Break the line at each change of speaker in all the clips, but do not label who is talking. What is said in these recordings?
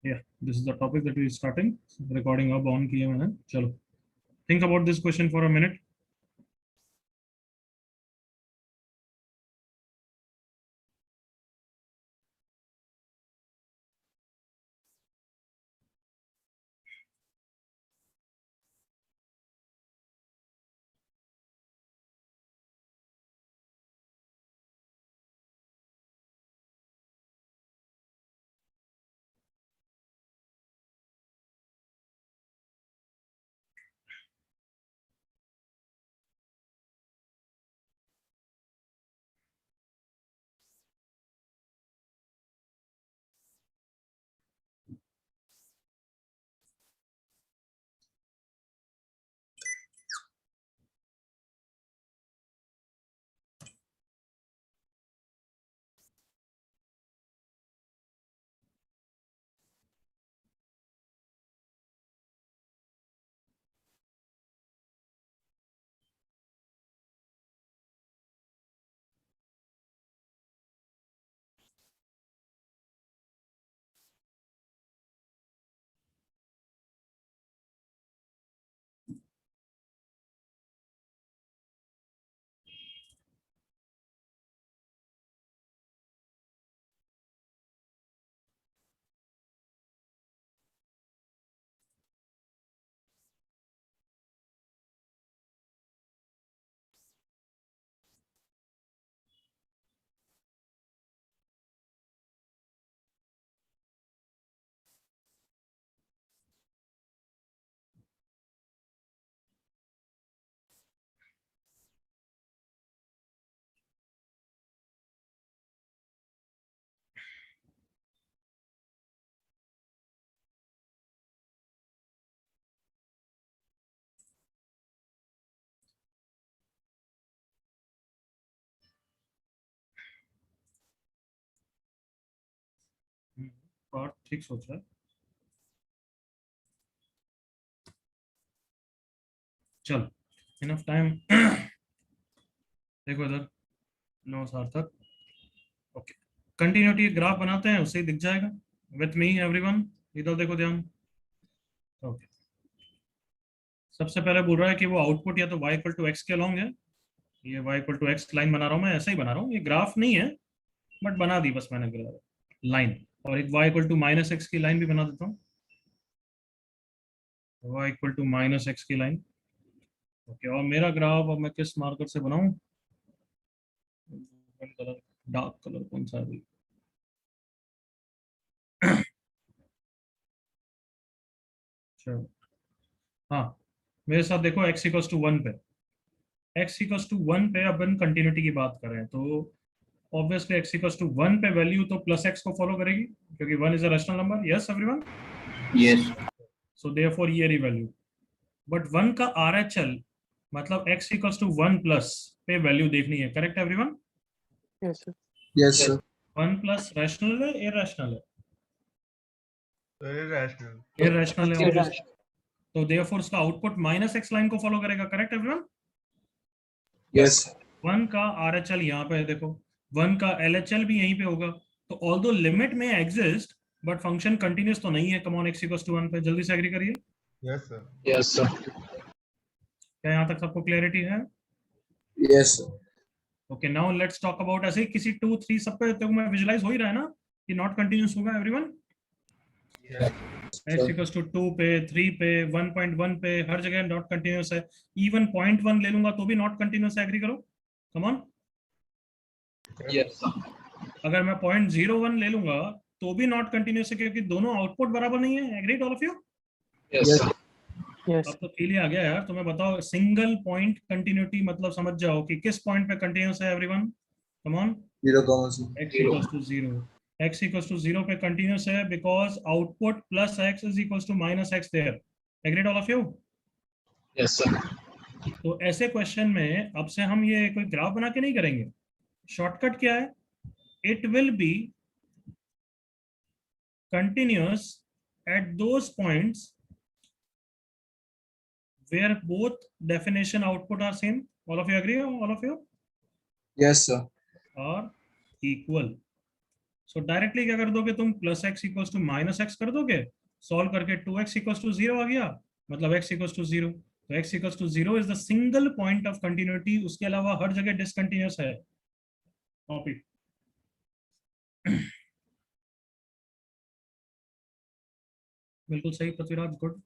Yeah, this is the topic that we are starting. Recording अब on किया मैंने. चलो. Think about this question for a minute. और ठीक सोच रहा है. चलो. Enough time. देखो इधर. नो सार्थक. ओके. कंटिन्यूटी ग्राफ बनाते हैं, उससे ही दिख जाएगा. With me everyone. इधर देखो ध्यान. ओके. सबसे पहले बोल रहा है कि वो आउटपुट या तो y इक्वल टू एक्स के अलोंग है. ये y equal to x line बना रहा हूँ मैं, ऐसा ही बना रहा हूँ. ये ग्राफ नहीं है बट बना दी बस मैंने लाइन. और एक y equal to minus x की लाइन भी बना देता हूँ. y equal to minus x की लाइन. ओके. और मेरा ग्राफ अब मैं किस मार्कर से बनाऊं? कलर, डार्क कलर कौन सा है? चलो. हाँ, मेरे साथ देखो x इक्वल्स टू 1 पे. x इक्वल्स टू 1 पे अपन कंटिन्यूटी की बात कर रहे हैं, तो ऑब्वियसली x इक्वल्स टू 1 पे वैल्यू तो प्लस x को फॉलो करेगी, क्योंकि 1 is a rational number. Yes everyone?
Yes.
So therefore ये रही वैल्यू. बट 1 का RHL मतलब x इक्वल्स टू 1 प्लस पे वैल्यू देखनी है. Correct everyone?
Yes, sir.
Yes, sir.
1 plus rational है, इरैशनल है?
Irrational.
इरैशनल है
Irrational.
obviously. तो देयरफॉर उसका आउटपुट माइनस एक्स लाइन को फॉलो करेगा. Correct everyone?
Yes.
1 का RHL यहाँ पे है देखो. 1 का LHL भी यहीं पे होगा. तो ऑल्दो लिमिट में एग्जिस्ट बट फंक्शन कंटिन्यूअस तो नहीं है. Come on x equals to 1 पे. जल्दी से एग्री करिए.
Yes, sir.
Yes, sir.
क्या यहाँ तक सबको क्लैरिटी है?
Yes, sir.
Okay. Now let's talk about ऐसे ही किसी 2 3 सब पे तो मैं विजुलाइज हो ही रहा है ना कि नॉट कंटिन्यूअस होगा एवरीवन. x इक्वल्स टू 2 पे, 3 पे, 1.1 पे, हर जगह नॉट कंटिन्यूअस है. इवन 0.1 ले लूंगा तो भी नॉट कंटिन्यूअस है. एग्री करो. Come on.
Yes, sir.
अगर मैं 0.01 ले लूंगा तो भी नॉट कंटिन्यूअस है, क्योंकि दोनों आउटपुट बराबर नहीं है. Agreed all of you?
Yes, sir.
Yes.
अब तो क्लियर आ गया यार. तो मैं बताओ, सिंगल पॉइंट कंटिन्यूटी मतलब समझ जाओ कि किस पॉइंट पे कंटिन्यूअस है everyone. Come on.
0,
x equals to 0. x equals to 0 पे कंटिन्यूअस है because output plus x is equals to minus x there. Agreed all of you?
Yes, sir.
तो ऐसे क्वेश्चन में अब से हम ये कोई ग्राफ बना के नहीं करेंगे. शॉर्टकट क्या है? It will be continuous at those points where both definition output are same. All of you agree? All of you
Yes, sir.
are equal. So directly क्या कर दोगे तुम, plus x equal to minus x कर दोगे, solve करके 2x equal to 0 आ गया, मतलब x equal to 0। तो x equal to 0 is the single point of continuity, उसके अलावा हर जगह डिसकंटिन्यूअस है। कॉपी। बिल्कुल सही पृथ्वीराज, गुड।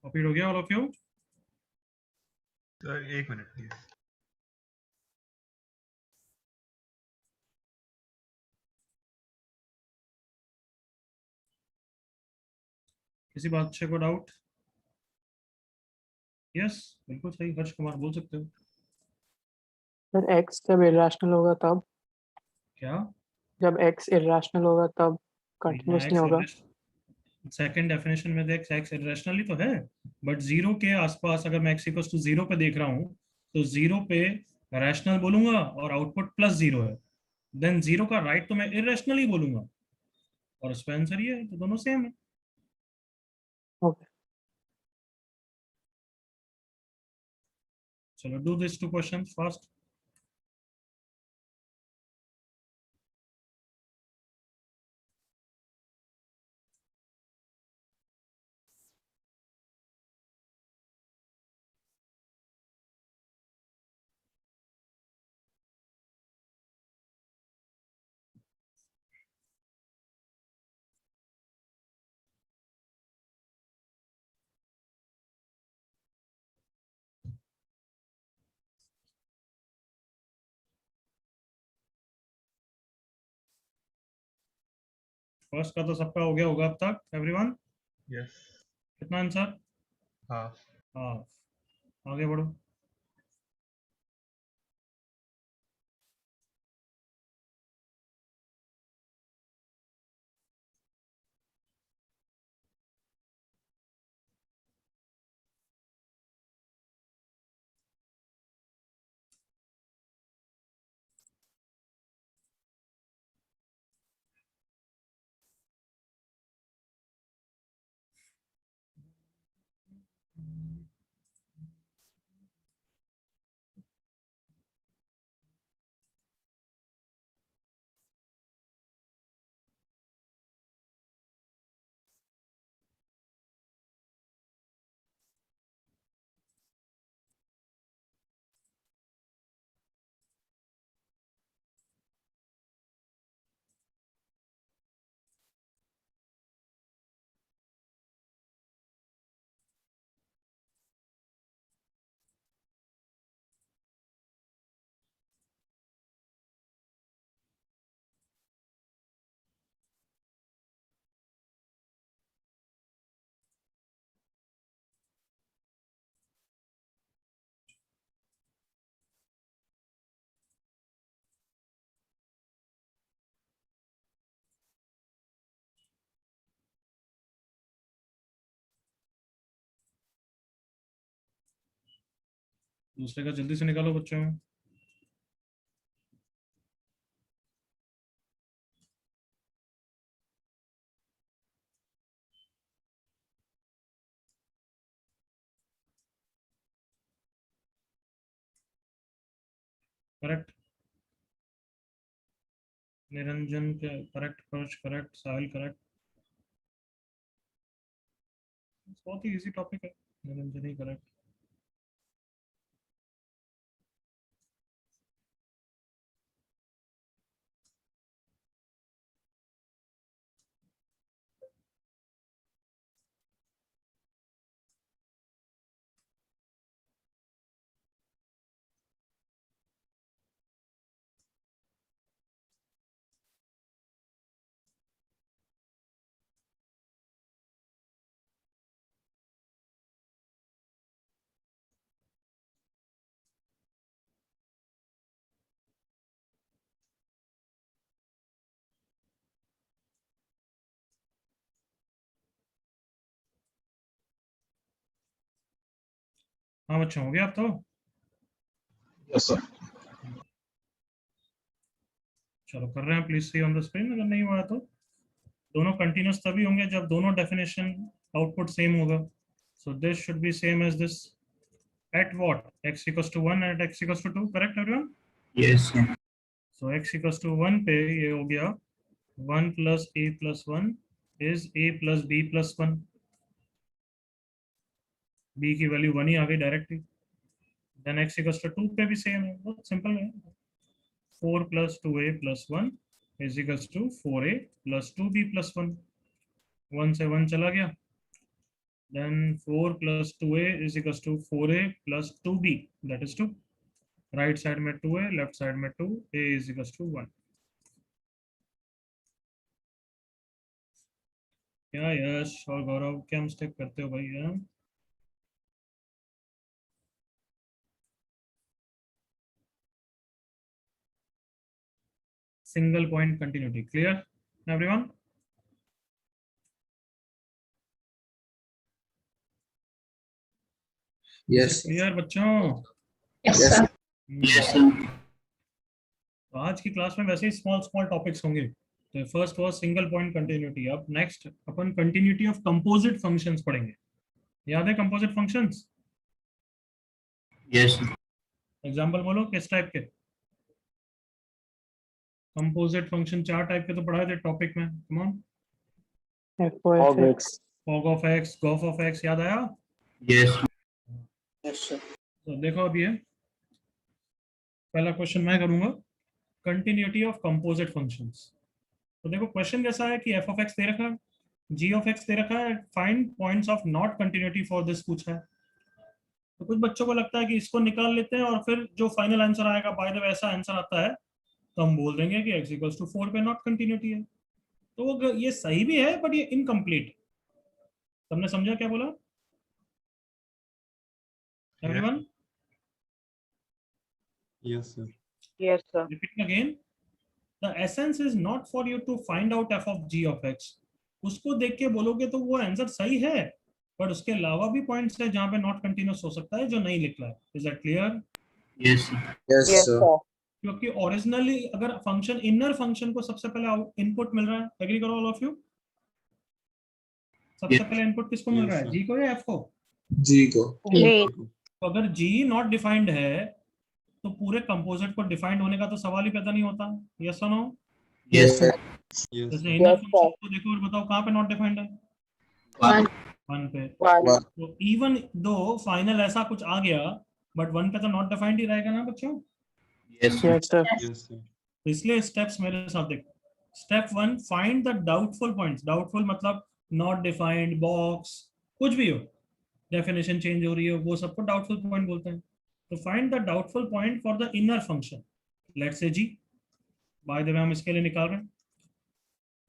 कॉपीड हो गया ऑल ऑफ यू?
सर एक मिनट प्लीज।
किसी बात से को डाउट? यस, बिल्कुल सही, हर्ष कुमार बोल सकते हो।
सर x जब इरेशनल होगा तब,
क्या?
जब x इरेशनल होगा तब कंटिन्यूस
यहाँ
नहीं
एक्स
होगा।
सेकंड डेफिनेशन में देख, एक्स इरेशनली तो है, बट जीरो के आसपास अगर मैं एक्स इक्वल टू 0 पे देख रहा हूँ, तो 0 पे रैशनल बोलूंगा और आउटपुट प्लस 0 है, देन 0 का राइट तो मैं इरेशनली बोलूंगा, और उसका आंसर ये है, तो दोनों सेम है।
ओके
चलो do this two question fast. First का तो सबका हो गया होगा अब तक, एवरीवन?
यस।
कितना आंसर?
हाँ।
हाँ, आगे बढ़ो। दूसरे का जल्दी से निकालो बच्चों। करेक्ट। निरंजन करेक्ट, पर्च करेक्ट, साहिल करेक्ट। बहुत ही इजी टॉपिक है, निरंजन ही करेक्ट। हाँ बच्चों, हो गया आप तो?
Yes, sir.
चलो कर रहे हैं, please see on the screen. अगर नहीं हुआ है तो दोनों कंटिन्यूस तभी होंगे जब दोनों डेफिनेशन आउटपुट सेम होगा। So this should be same as this at what x equals to 1 at x equals to 2, correct everyone?
Yes, sir.
So x equals to 1 पे ये हो गया 1 plus a plus 1 is a plus b plus 1। b की value 1 ही आ गई directly. Then x equals to 2 पे भी सेम है, बहुत सिंपल है। 4 plus 2a plus 1 is equals to 4a plus 2b plus 1। 1 से 1 चला गया। Then 4 plus 2a is equals to 4a plus 2b, that is 2। Right side में 2a, लेफ्ट साइड में 2, a is equals to 1। क्या यश और गौरव क्या mistake करते हो भाई यार? Single point continuity clear everyone?
Yes.
Clear बच्चों?
Yes, sir.
Yes, sir.
तो आज की क्लास में वैसे ही स्मॉल स्मॉल टॉपिक्स होंगे। तो first was single point continuity. अब नेक्स्ट अपन कंटिन्यूटी ऑफ कंपोजिट फंक्शंस पढ़ेंगे। याद है composite functions?
Yes, sir.
Example बोलो किस टाइप के कंपोजिट फंक्शन? 4 टाइप के तो पढ़ाए थे टॉपिक में, come on.
f of x,
fog of x, gof of x, याद आया?
Yes, sir.
तो देखो अब ये पहला क्वेश्चन मैं करूंगा, कंटिन्यूटी ऑफ कंपोजिट फंक्शंस। तो देखो क्वेश्चन कैसा है कि f of x दे रखा है, g of x दे रखा है, find points of not continuity for this पूछा है। तो कुछ बच्चों को लगता है कि इसको निकाल लेते हैं और फिर जो फाइनल आंसर आएगा, बाय द वे ऐसा आंसर आता है तो हम बोल देंगे कि x equals to 4 पे नॉट कंटिन्यूटी है। तो ये सही भी है बट ये इनकम्प्लीट। तुमने समझा क्या बोला everyone?
Yes, sir.
Yes, sir.
Repeating again, the essence is not for you to find out f of g of x। उसको देख के बोलोगे तो वो आंसर सही है, पर उसके अलावा भी पॉइंट्स है जहां पे नॉट कंटिन्यूस हो सकता है जो नहीं लिखा है। Is that clear?
Yes, sir.
Yes,
Yes,
sir.
sir.
क्योंकि ओरिजिनली अगर फंक्शन इनर फंक्शन को सबसे पहले इनपुट मिल रहा है, एग्री करो ऑल ऑफ यू? सबसे
Yes.
पहले इनपुट किसको मिल
Yes,
रहा है,
sir.
जी को या एफ को?
G को।
G.
तो अगर जी नॉट डिफाइंड है तो पूरे कंपोजिट को डिफाइंड होने का तो सवाल ही पैदा नहीं होता। यस और नो?
Yes, sir.
Yes,
जैसे
sir.
Inner
Yes,
function
sir.
को देखो और बताओ कहाँ पे नॉट डिफाइंड है?
One.
1 पे।
One.
One.
तो इवन दो फाइनल ऐसा कुछ आ गया बट 1 पे तो नॉट डिफाइंड ही रहेगा ना बच्चों।
Yes, sir.
yes sir,
Yes, sir.
तो इसलिए स्टेप्स मेरे साथ देखो। Step 1, find the doubtful points. Doubtful मतलब नॉट डिफाइंड, बॉक्स, कुछ भी हो, डेफिनेशन चेंज हो रही है, वो सबको डाउटफुल पॉइंट बोलते हैं। तो find the doubtful point for the inner function, let's say g, by the way हम इसके लिए निकाल रहे हैं।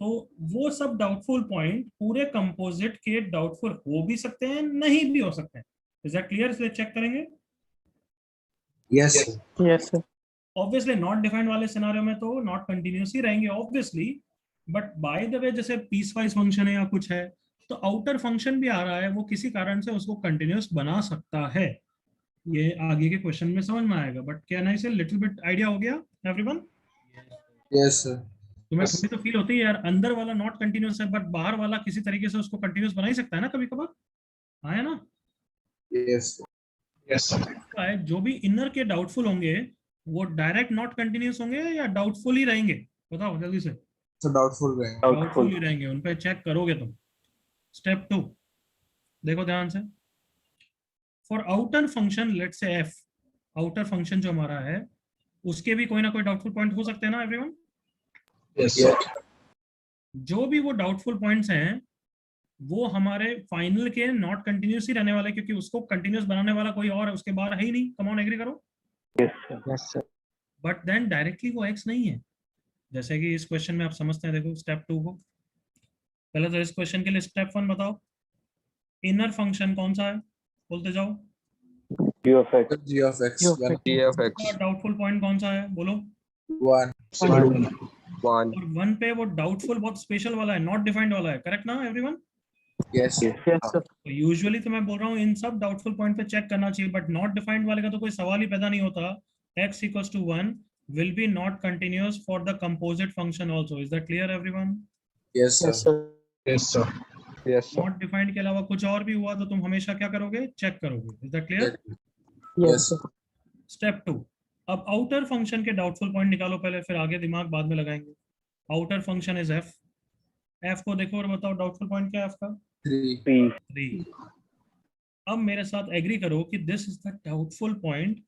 तो वो सब डाउटफुल पॉइंट पूरे कंपोजिट के डाउटफुल हो भी सकते हैं, नहीं भी हो सकते हैं। Is that clear? इसलिए चेक करेंगे।
Yes, sir.
yes sir,
obviously not defined वाले सिनारियो में तो नॉट कंटिन्यूस ही रहेंगे obviously, but by the way जैसे पीस वाइज फंक्शन है या कुछ है तो आउटर फंक्शन भी आ रहा है, वो किसी कारण से उसको कंटिन्यूस बना सकता है। ये आगे के क्वेश्चन में समझ में आएगा, बट क्या ना इसे लिटिल बिट आइडिया हो गया एवरीवन?
Yes, sir.
तुम्हें
Yes.
कभी तो फील होती है यार अंदर वाला नॉट कंटिन्यूस है बट बाहर वाला किसी तरीके से उसको कंटिन्यूस बना ही सकता है ना कभी कभार, हाँ है ना?
Yes, sir. Yes, sir.
जो भी इनर के डाउटफुल होंगे वो डायरेक्ट नॉट कंटिन्यूस होंगे या डाउटफुल ही रहेंगे? बताओ जल्दी से।
So doubtful रहेगा।
डाउटफुल ही रहेंगे, उन पे चेक करोगे तुम। स्टेप 2 देखो ध्यान से। फॉर आउटर फंक्शन लेट्स से एफ, आउटर फंक्शन जो हमारा है उसके भी कोई ना कोई डाउटफुल पॉइंट हो सकते हैं ना एवरीवन?
Yes, sir.
जो भी वो डाउटफुल पॉइंट्स हैं वो हमारे फाइनल के नॉट कंटिन्यूस ही रहने वाले, क्योंकि उसको कंटिन्यूस बनाने वाला कोई और है उसके बाहर है ही नहीं। कम ऑन एग्री करो।
yes sir,
but then directly वो एक्स नहीं है, जैसे कि इस क्वेश्चन में आप समझते हैं। देखो स्टेप 2 को पहले तो इस क्वेश्चन के लिए स्टेप 1 बताओ, इनर फंक्शन कौन सा है बोलते जाओ।
G of X,
G of
one,
x,
G of X,
doubtful point कौन सा है बोलो?
one,
one,
1.
और 1 पे वो डाउटफुल बहुत स्पेशल वाला है, नॉट डिफाइंड वाला है, करेक्ट ना everyone?
yes, sir.
yes sir,
तो यूजुअली तो मैं बोल रहा हूँ इन सब डाउटफुल पॉइंट पे चेक करना चाहिए, बट नॉट डिफाइंड वाले का तो कोई सवाल ही पैदा नहीं होता. x equals to 1 will be not continuous for the composite function also. Is that clear everyone?
Yes, sir.
yes sir.
Yes, sir. Yes, sir.
Not defined के अलावा कुछ और भी हुआ तो तुम हमेशा क्या करोगे? चेक करोगे. Is that clear?
Yes.
yes sir.
Step 2. अब आउटर फंक्शन के डाउटफुल पॉइंट निकालो पहले, फिर आगे दिमाग बाद में लगाएंगे. Outer function is f. f को देखो और बताओ डाउटफुल पॉइंट क्या है f का?
3.
3. अब मेरे साथ एग्री करो कि this is the doubtful point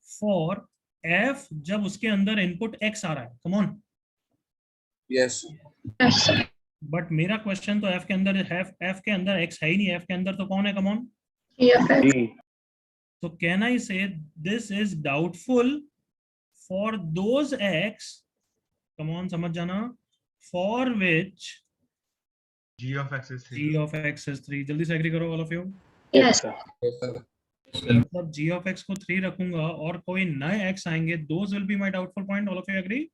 for f जब उसके अंदर इनपुट x आ रहा है. Come on.
Yes.
बट मेरा क्वेश्चन तो f के अंदर है, f के अंदर x है ही नहीं. f के अंदर तो कौन है? Come on. So can I say this is doubtful for those x, come on समझ जाना, for which
G of x is 3.
g of x is 3. जल्दी से एग्री करो all of you.
Yes, sir.
मतलब g of x को 3 रखूंगा और कोई नए x आएंगे, those will be my doubtful point. All of you agree?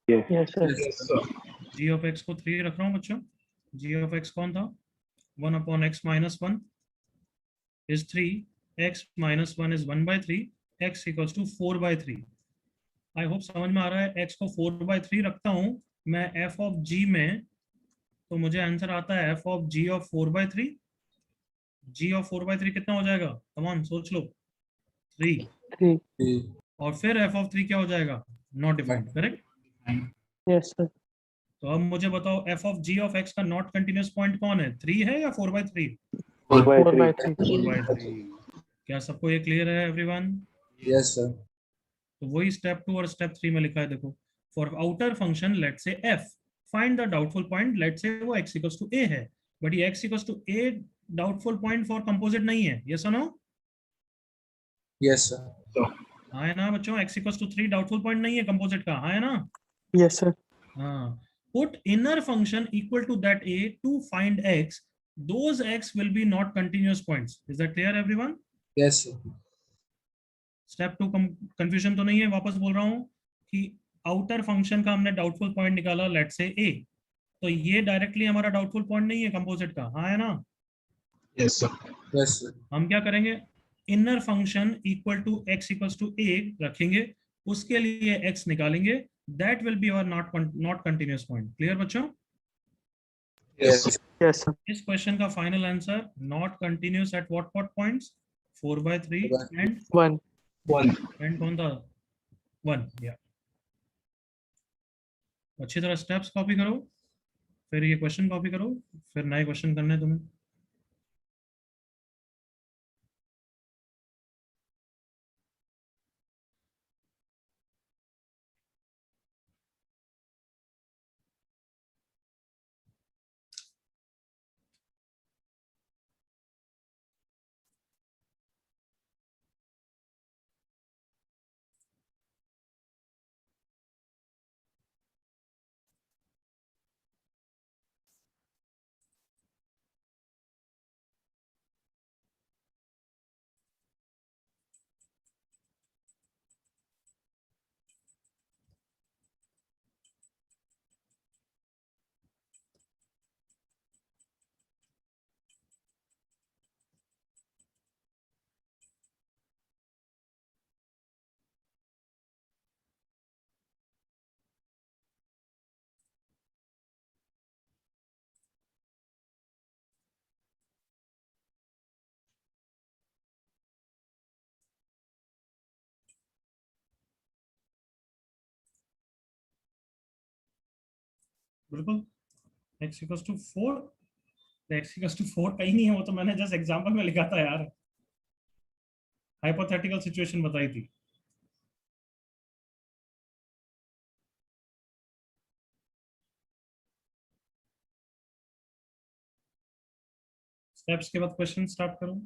yes sir.
Yes, sir.
g of x को 3 रख रहा हूँ बच्चों. g of x कौन था? 1 upon x minus 1 is 3. x minus 1 is 1 by 3. x equals to 4 by 3. I hope समझ में आ रहा है. x को 4/3 रखता हूं मैं f ऑफ g में, तो मुझे आंसर आता है f of g of 4/3. g of 4/3 कितना हो जाएगा? कम ऑन सोच लो. 3.
3
3.
और फिर f ऑफ 3 क्या हो जाएगा? Not defined. Correct.
yes sir.
तो अब मुझे बताओ f of g of x का नॉट कंटिन्यूअस पॉइंट कौन है? 3 है या 4/3?
4/3
4/3. क्या सबको ये क्लियर है एवरीवन?
Yes, sir.
तो वही स्टेप 2 और स्टेप 3 में लिखा है. देखो, for outer function let say f, find the doubtful point. Let say वो x इक्वल्स टू a है, बट ये x equals to a doubtful point for composite नहीं है. यस और नो?
Yes, sir.
हाँ है ना बच्चों? x equals to 3 doubtful point नहीं है कंपोजिट का. हाँ है ना?
yes sir.
हाँ. Put inner function equal to that a to find x. those x will be not continuous points. is that clear everyone?
Yes, sir.
Step 2 confusion तो नहीं है? वापस बोल रहा हूँ कि आउटर फंक्शन का हमने डाउटफुल पॉइंट निकाला लेट से a, तो ये डायरेक्टली हमारा डाउटफुल पॉइंट नहीं है कंपोजिट का. हाँ है ना?
Yes, sir.
Yes, sir.
हम क्या करेंगे? Inner function equal to x equals to a रखेंगे, उसके लिए x निकालेंगे. That will be our not continuous point. Clear बच्चों?
Yes, sir.
yes sir.
इस क्वेश्चन का final answer not continuous at what points? 4/3 and
1
कौन था? 1. या अच्छी तरह स्टेप्स कॉपी करो, फिर ये क्वेश्चन कॉपी करो, फिर नए क्वेश्चन करने हैं तुम्हें. बिल्कुल. x equals to 4. x equals to 4 कहीं नहीं है, वो तो मैंने जस्ट एग्जांपल में लिखा था यार. हाइपोथेटिकल सिचुएशन बताई थी. स्टेप्स के बाद क्वेश्चन स्टार्ट करो.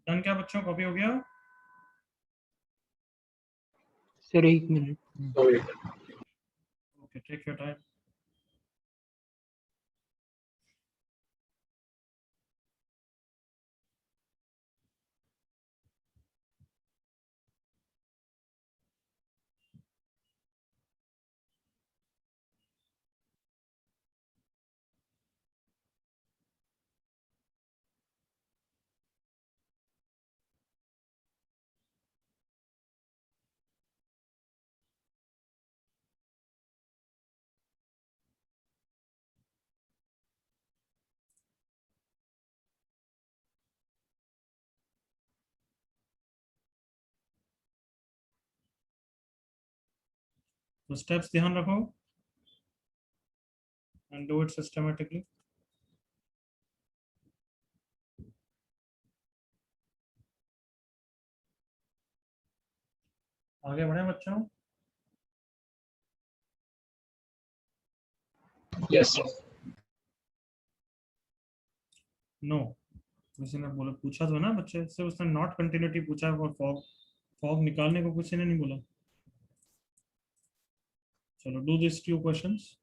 डन क्या बच्चों, कॉपी हो गया?
सर 1 मिनट।
Sorry.
Okay, take your time. तो स्टेप्स ध्यान रखो एंड डू इट सिस्टमेटिकली। आगे बढ़े बच्चों।
Yes, sir.
नो, किसी ने बोला, पूछा तो ना बच्चे से, उसने नॉट कंटिन्यूटी पूछा है, और फॉग फॉग निकालने को किसी ने नहीं बोला। चलो, डू दिस 2 क्वेश्चंस।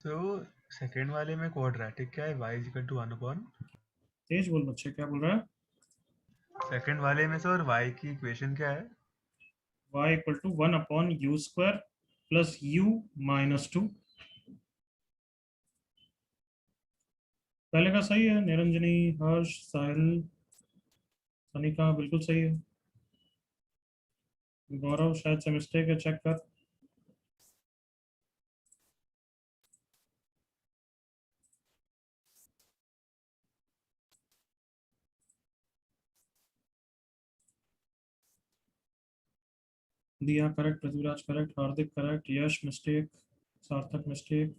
तो सेकेंड वाले में क्वाड्रेटिक क्या है? y is equal to 1/।
तेज बोल बच्चे, क्या बोल रहा है?
सेकेंड वाले में सर y की इक्वेशन क्या है?
y equal to 1/u² plus u-2। पहले का सही है, निरंजनी, हर्ष, साहिल, सनिका, बिल्कुल सही है। गौरव शायद से मिस्टेक है, चेक कर। दिया करेक्ट, पृथ्वीराज करेक्ट, हार्दिक करेक्ट, यश मिस्टेक, सार्थक मिस्टेक,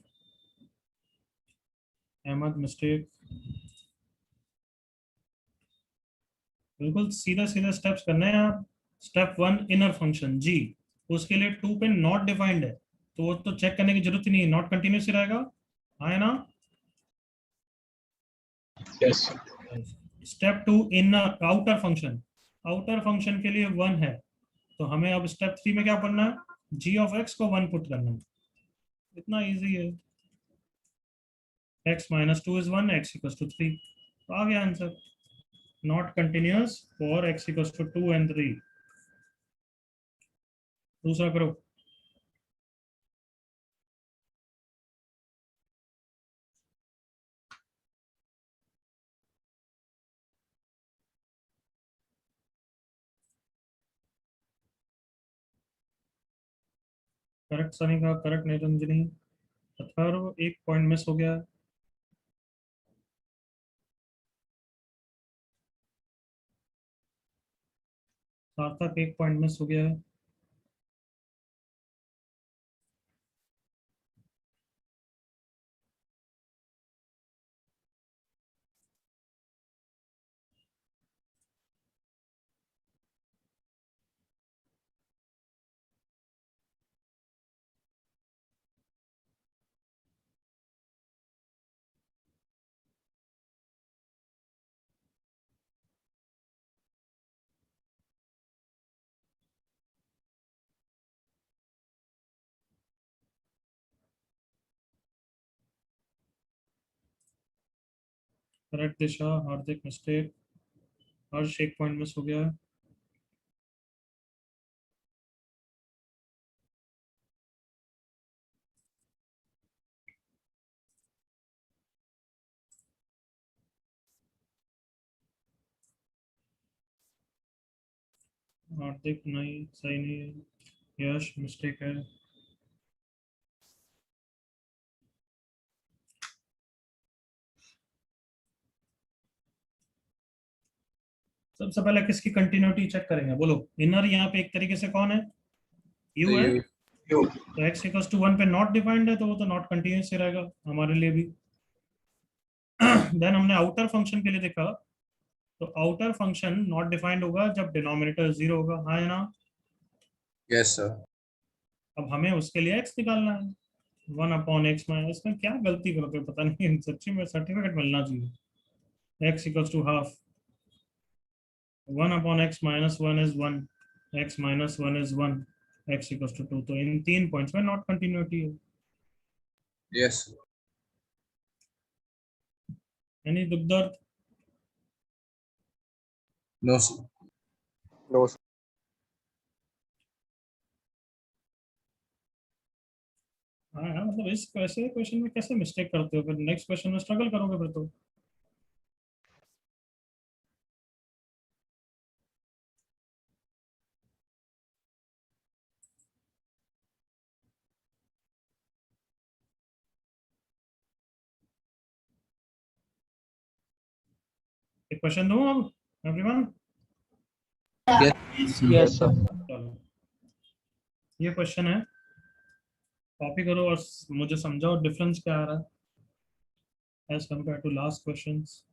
अहमद मिस्टेक। बिल्कुल सीधा सीधा स्टेप्स करने हैं आप। स्टेप 1 इनर फंक्शन जी, उसके लिए 2 पे नॉट डिफाइंड है, तो वो तो चेक करने की जरूरत ही नहीं है, नॉट कंटिन्यूस ही रहेगा। हाँ है ना?
Yes.
Step 2 inner outer function, outer function के लिए 1 है, तो हमें अब स्टेप 3 में क्या पढ़ना है? जी ऑफ एक्स को 1 पुट करना है। इतना इजी है। x minus 2 is 1, x equals to 3, तो आ गया answer. Not continuous for x equals to 2 and 3। दूसरा करो। करेक्ट सनी का, करेक्ट निरंजनी, अथर्व, एक पॉइंट मिस हो गया। सार्थक एक पॉइंट मिस हो गया है। करेक्ट दिशा, हार्दिक मिस्टेक, हर्ष एक पॉइंट मिस हो गया है। हार्दिक नहीं, सही नहीं है। यश मिस्टेक है। सबसे पहले किसकी कंटिन्यूटी चेक करेंगे, बोलो। इनर यहाँ पे एक तरीके से कौन है, यू है।
You.
तो x इक्वल्स टू 1 पे नॉट डिफाइंड है, तो वो तो नॉट कंटिन्यूस ही रहेगा हमारे लिए भी। देन हमने आउटर फंक्शन के लिए देखा, तो आउटर फंक्शन नॉट डिफाइंड होगा जब डिनोमिनेटर 0 होगा, हाँ या ना।
Yes, sir.
अब हमें उसके लिए x निकालना है, 1/x में। इसमें क्या गलती करते हो पता नहीं, सच्ची में सर्टिफिकेट मिलना चाहिए। x equals to half, 1/x minus 1 is 1, x minus 1 is 1, x equals to 2। तो इन 3 पॉइंट्स में नॉट कंटिन्यूटी है।
Yes. Sir.
यानी दुख दर्द।
No, sir.
No, sir.
हाँ हाँ, मतलब इस ऐसे क्वेश्चन में कैसे मिस्टेक करते हो, फिर नेक्स्ट क्वेश्चन में स्ट्रगल करोगे फिर तो। एक क्वेश्चन दूं अब एवरीवन।
Yes.
Yes sir.
चलो, ये क्वेश्चन है, कॉपी करो और मुझे समझाओ डिफरेंस क्या आ रहा है as compare to last questions.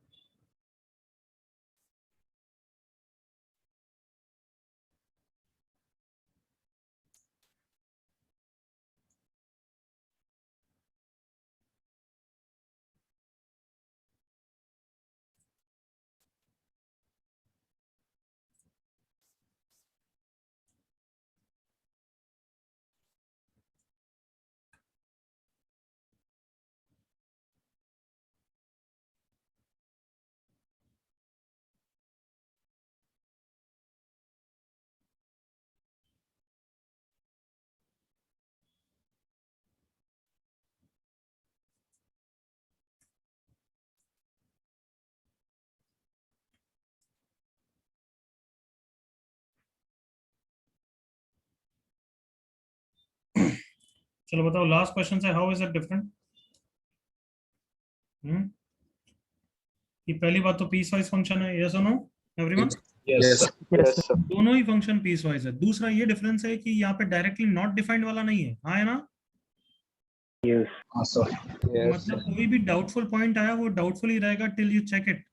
चलो बताओ, लास्ट क्वेश्चन से हाउ इज इट डिफरेंट। कि पहली बात तो पीस वाइज फंक्शन है, यस और no everyone.
Yes. Sir.
Yes
Yes, sir.
दोनों ही फंक्शन पीस वाइज है। दूसरा ये डिफरेंस है कि यहाँ पे डायरेक्टली नॉट डिफाइंड वाला नहीं है, हाँ है ना।
Yes.
Sir.
Yes.
मतलब कोई भी डाउटफुल पॉइंट आया वो डाउटफुल ही रहेगा टिल यू चेक इट।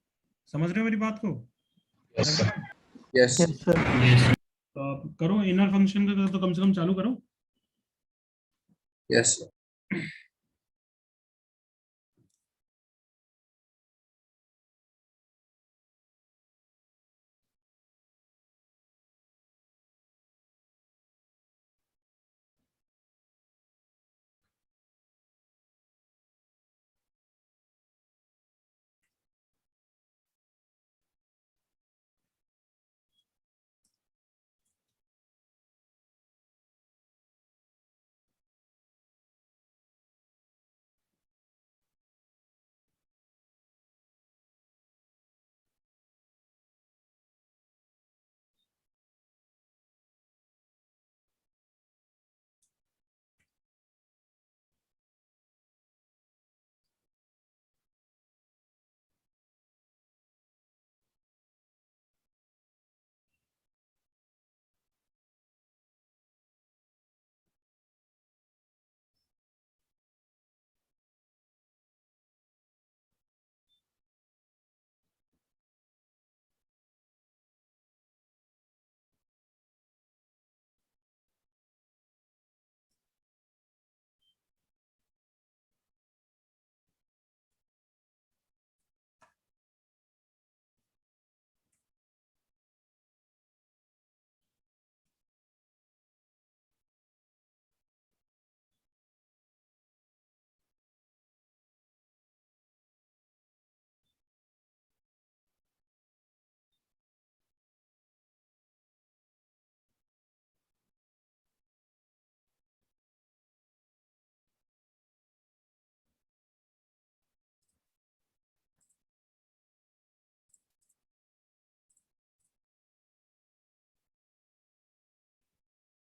समझ रहे हो मेरी बात को
Yes, sir.
everyone?
Yes.
Yes sir.
Yes.
तो आप करो इनर फंक्शन का, तो कम से कम चालू करो।
Yes. Sir.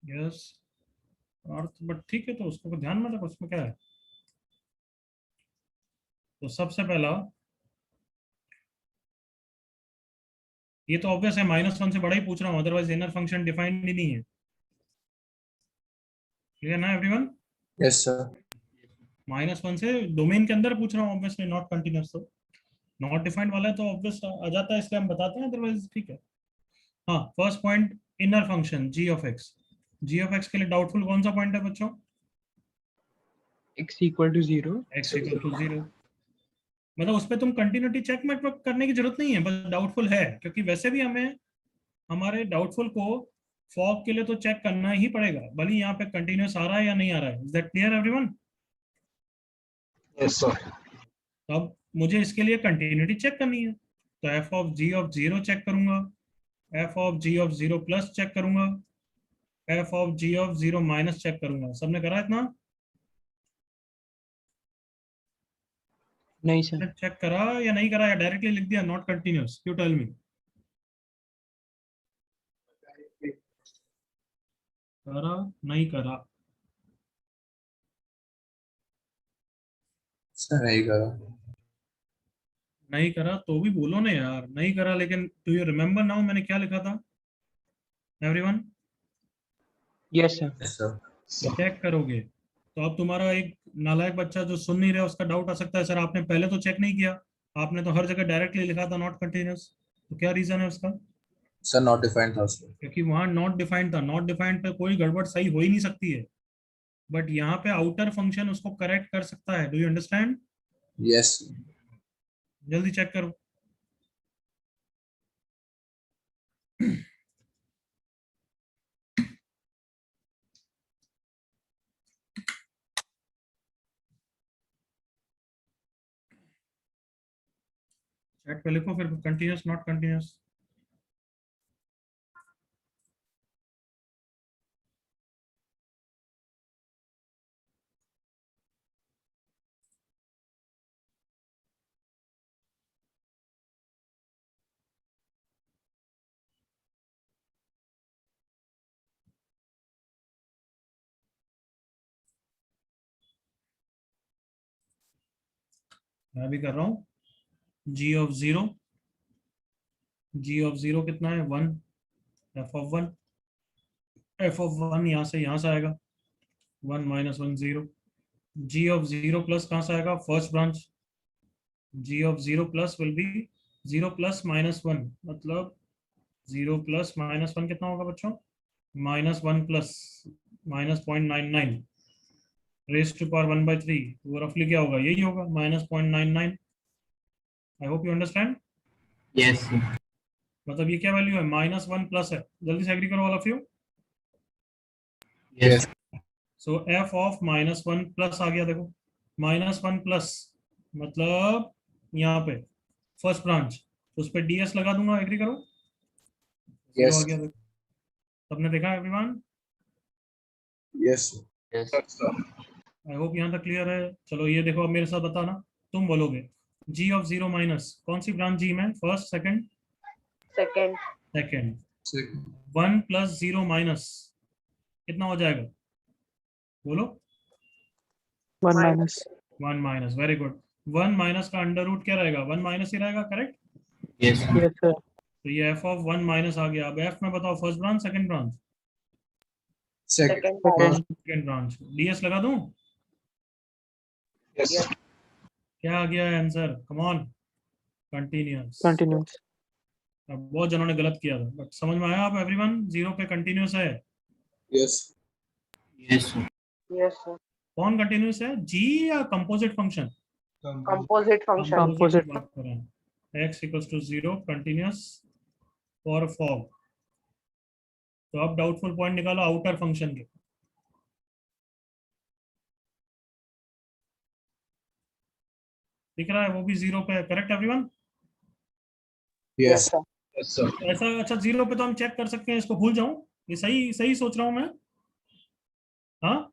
Yes earth, but ठीक है, तो उसको ध्यान में रखो, उसमें क्या है। तो सबसे पहला ये तो ऑब्वियस है, -1 से बड़ा ही पूछ रहा हूँ, अदरवाइज इनर फंक्शन डिफाइंड ही नहीं है। क्लियर ना एवरीवन?
Yes, sir.
-1 से डोमेन के अंदर पूछ रहा हूँ, ऑब्वियसली नॉट कंटिन्यूअस, तो नॉट डिफाइंड वाला है तो ऑब्वियस आ जाता है, इसलिए हम बताते हैं, अदरवाइज ठीक है। हाँ, first point inner function g of x। g of x के लिए डाउटफुल कौन सा पॉइंट है बच्चों?
x equal to 0.
x equal to 0। मतलब उस पर तुम कंटिन्यूटी चेक मत करने की जरूरत नहीं है, बस डाउटफुल है, क्योंकि वैसे भी हमें हमारे डाउटफुल को फॉग के लिए तो चेक करना ही पड़ेगा, भले यहाँ पे कंटिन्यूस आ रहा है या नहीं आ रहा है। Is that clear everyone?
Yes, sir.
तो अब मुझे इसके लिए कंटिन्यूटी चेक करनी है, तो f of g of 0 check करूंगा, f of g of 0 plus check करूंगा, f of g of 0 minus check करूंगा। सबने करा इतना?
नहीं सर.
चेक करा या नहीं करा, या डायरेक्टली लिख दिया not continuous? You tell me. करा नहीं करा?
Sir, नहीं करा।
नहीं करा तो भी बोलो ना यार, नहीं करा। लेकिन डू यू रिमेम्बर नाउ मैंने क्या लिखा था everyone?
Yes sir.
Yes, sir.
Check करोगे तो अब तुम्हारा एक नालायक बच्चा जो सुन नहीं रहा, उसका डाउट आ सकता है, सर आपने पहले तो चेक नहीं किया, आपने तो हर जगह डायरेक्टली लिखा था नॉट कंटिन्यूस। तो क्या रीजन है उसका?
Sir, not defined था sir.
क्योंकि वहां नॉट डिफाइंड था, नॉट डिफाइंड पे कोई गड़बड़ सही हो ही नहीं सकती है, बट यहाँ पे आउटर फंक्शन उसको करेक्ट कर सकता है। Do you understand?
Yes.
जल्दी चेक करो। चैट पे लिखो फिर कंटिन्यूस नॉट कंटिन्यूस। मैं भी कर रहा हूँ। g ऑफ 0, g ऑफ 0 कितना है? 1। f ऑफ 1, f ऑफ 1 यहाँ से आएगा, 1 माइनस 1 0। g ऑफ 0 प्लस कहाँ से आएगा? First branch. g of 0 plus will be 0 plus -1, मतलब 0 प्लस -1 कितना होगा बच्चों? -1 प्लस -0.99 रेज टू पावर 1/3, वो रफली क्या होगा? यही होगा, -0.99। आई hope you understand.
Yes, sir.
मतलब ये क्या वैल्यू है? -1 प्लस है। जल्दी से एग्री करो all of you.
Yes.
So f of -1 plus आ गया, देखो -1 प्लस मतलब यहाँ पे फर्स्ट ब्रांच, उस पर ds लगा दूंगा, एग्री करो।
Yes.
आ गया, देखो सबने देखा everyone?
Yes.
Yes.
Sir.
I hope यहाँ तक क्लियर है। चलो ये देखो, अब मेरे साथ बताना, तुम बोलोगे g ऑफ 0 माइनस कौन सी ब्रांच g में? First, second?
Second.
Second.
Second.
1 plus 0 minus कितना हो जाएगा? बोलो।
1
Minus.
minus.
1 minus, very good. 1 minus का अंडर रूट क्या रहेगा? 1 माइनस ही रहेगा, correct?
Yes, sir.
Yes sir.
तो ये f ऑफ 1 माइनस आ गया। अब f में बताओ, first branch second branch?
Second.
Second.
Second.
Second branch. ds लगा दूं?
Yes.
Yes.
क्या आ गया answer? Come on, continuous.
Continuous.
अब बहुत जनों ने गलत किया था, बट समझ में आया आप एवरीवन? 0 पे कंटिन्यूअस है।
Yes.
Yes, sir.
Yes sir.
कौन कंटिन्यूअस है, g या composite function?
Composite function.
Composite.
बात कर रहे हैं। x equals to 0 continuous for fog. तो अब डाउटफुल पॉइंट निकालो आउटर फंक्शन के। दिख रहा है वो भी 0 पे है, correct everyone?
Yes.
sir.
Yes, sir.
ऐसा अच्छा, 0 पे तो हम चेक कर सकते हैं, इसको भूल जाऊं, ये सही सही सोच रहा हूं मैं? हाँ,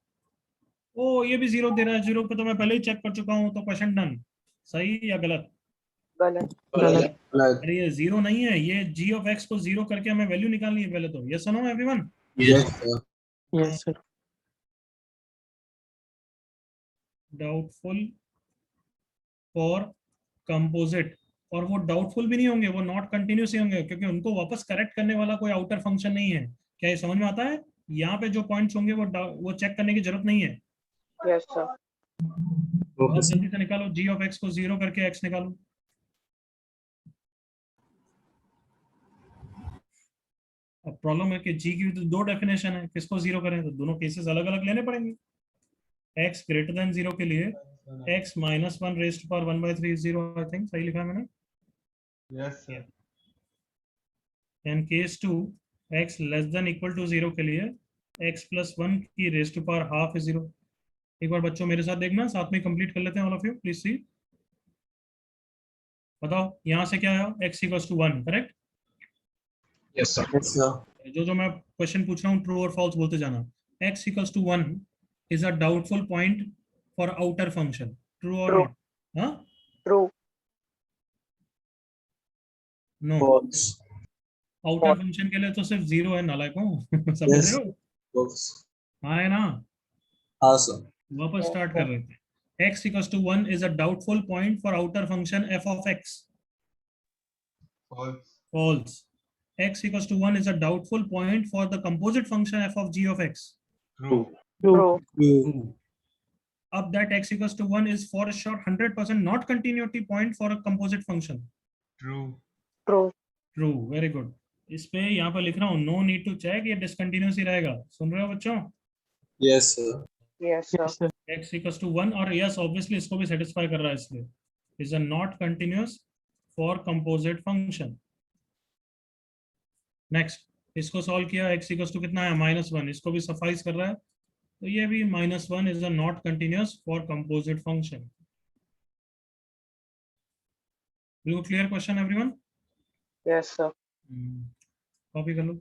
ओ ये भी 0 दे रहा है, 0 पे तो मैं पहले ही चेक कर चुका हूं, तो क्वेश्चन डन। सही या गलत?
गलत.
गलत.
Like.
अरे ये 0 नहीं है, ये g ऑफ x को 0 करके हमें वैल्यू निकालनी है पहले तो। यस और no everyone?
Yes.
Yes, sir.
Yes, sir.
Doubtful for composite, और वो डाउटफुल भी नहीं होंगे, वो नॉट कंटिन्यूस ही होंगे, क्योंकि उनको वापस करेक्ट करने वाला कोई आउटर फंक्शन नहीं है। क्या ये समझ में आता है? यहाँ पे जो पॉइंट्स होंगे वो चेक करने की जरूरत नहीं है।
Yes, sir.
अब
Okay, sir.
जल्दी से निकालो, g ऑफ x को 0 करके x निकालो। अब प्रॉब्लम है कि g की तो दो डेफिनेशन है, किसको 0 करें, तो दोनों केसेस अलग अलग लेने पड़ेंगे। x ग्रेटर देन 0 के लिए x minus 1 raised power 1/3 0, I think सही लिखा है मैंने।
Yes sir.
And case 2 x less than equal to 0 के लिए x प्लस 1 की raised to power half is 0। एक बार बच्चों मेरे साथ देखना, साथ में कंप्लीट कर लेते हैं all of you, please see. बताओ यहाँ से क्या आया, x equals to 1, correct?
Yes, sir. Yes, sir.
जो मैं क्वेश्चन पूछ रहा हूँ ट्रू और फॉल्स बोलते जाना। x equals to 1 is a doubtful point for outer function, true और
True.
नॉट? हाँ,
True.
No,
False.
Outer function के लिए तो सिर्फ 0 है नालायकों। समझ
Yes.
रहे हो?
False.
हाँ है ना?
हाँ, sir.
वापस
Yes,
स्टार्ट
sir.
कर रहे थे। x equals to 1 is a doubtful point for outer function f of x,
false.
false. x equals to 1 is a doubtful point for the composite function f of g of x,
true.
True.
True.
True.
true. Up that x equals to 1 is for sure 100% not continuity point for a composite function,
true.
True.
true. Very good. इस पे यहाँ पर लिख रहा हूँ no need to check, ये discontinuous ही रहेगा। सुन रहे हो बच्चों?
Yes, sir.
Yes, sir.
Yes, sir.
x equals to 1 और yes obviously इसको भी satisfy कर रहा है, इसलिए is a not continuous for composite function. Next, इसको सॉल्व किया, x इक्वल्स टू कितना है, -1, इसको भी सफाइस कर रहा है, तो ये भी -1 is a not continuous for composite function. बिल्कुल clear question everyone?
Yes, sir.
Copy कर लो।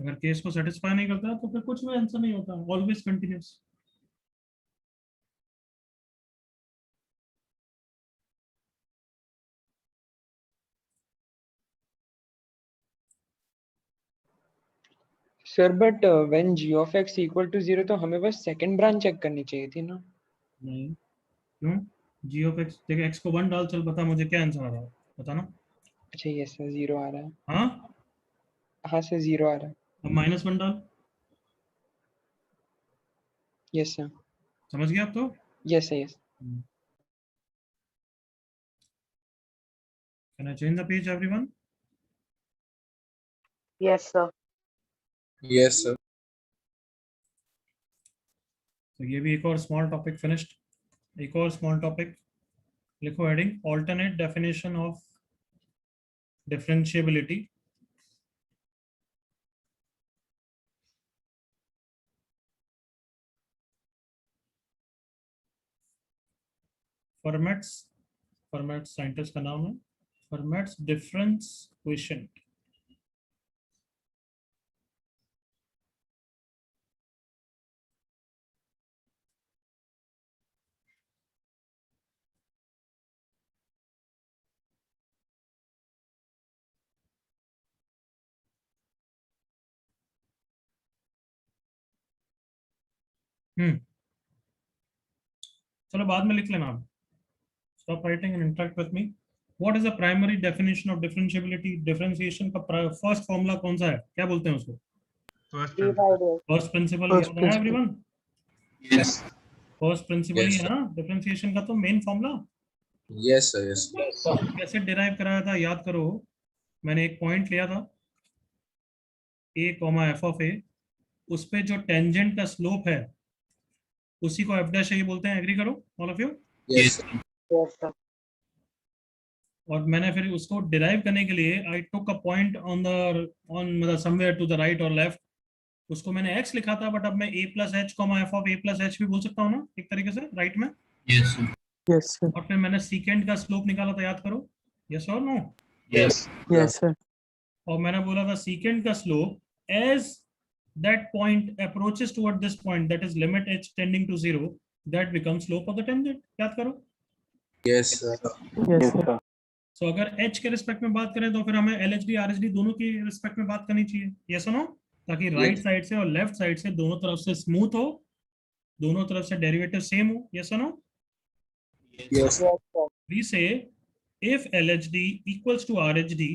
अगर केस को सेटिस्फाई नहीं करता तो फिर कुछ भी आंसर नहीं होता, always continuous.
Sir but when g of x equal to 0 तो हमें बस सेकंड ब्रांच चेक करनी चाहिए थी ना।
नहीं, क्यों? g ऑफ x, देख x को 1 डाल, चल बता मुझे क्या आंसर आ रहा है, बता ना।
अच्छा यस सर 0 आ रहा है।
हाँ,
हाँ सर 0 आ रहा है।
अब -1 डाल।
Yes sir.
समझ गया अब तो?
Yes sir yes.
Can I change the page everyone?
Yes, sir.
Yes, sir.
तो ये भी एक और स्मॉल टॉपिक फिनिश्ड। एक और स्मॉल टॉपिक लिखो, heading alternate definition of differentiability. Formats scientist का नाम है, फॉर्मेट्स डिफरेंस क्वेश्चन। चलो बाद में लिख लेना आप। Stop writing and interact with me. What is the primary definition of differentiability? Differentiation का फर्स्ट फॉर्मूला कौन सा है, क्या बोलते हैं उसको?
First
Divided.
First principle,
First
याद है
principle.
Everyone?
Yes.
First principle ही
Yes,
है ना डिफरेंशिएशन का तो main formula.
Yes, sir. Yes.
कैसे डिराइव कराया था याद करो, मैंने एक पॉइंट लिया था a, f ऑफ a, उस पे जो टेंजेंट का स्लोप है उसी को एफ डैश ए बोलते हैं। एग्री करो all of you.
Yes, sir.
Yes, sir.
और मैंने फिर उसको डिराइव करने के लिए आई टुक अ पॉइंट ऑन मतलब समवेयर टू द राइट और लेफ्ट, उसको मैंने x लिखा था, बट अब मैं a plus H comma F of a plus H भी बोल सकता हूँ ना एक तरीके से राइट में।
Yes, sir.
Yes sir.
और फिर मैंने सीकेंड का स्लोप निकाला था, याद करो, यस और नो।
Yes.
Yes sir.
और मैंने बोला था सीकेंड का slope as that point approaches toward this point, that is limit h tending to 0, that becomes slope of the tangent। याद करो।
Yes, sir.
Yes sir.
So अगर h के respect में बात करें तो फिर हमें LHD RHD दोनों की रिस्पेक्ट में बात करनी चाहिए, यस और नो, ताकि राइट साइड से और लेफ्ट साइड से दोनों तरफ से स्मूथ हो, दोनों तरफ से डेरिवेटिव सेम हो, यस और no.
Yes.
Yes, sir.
We say if LHD equals to RHD,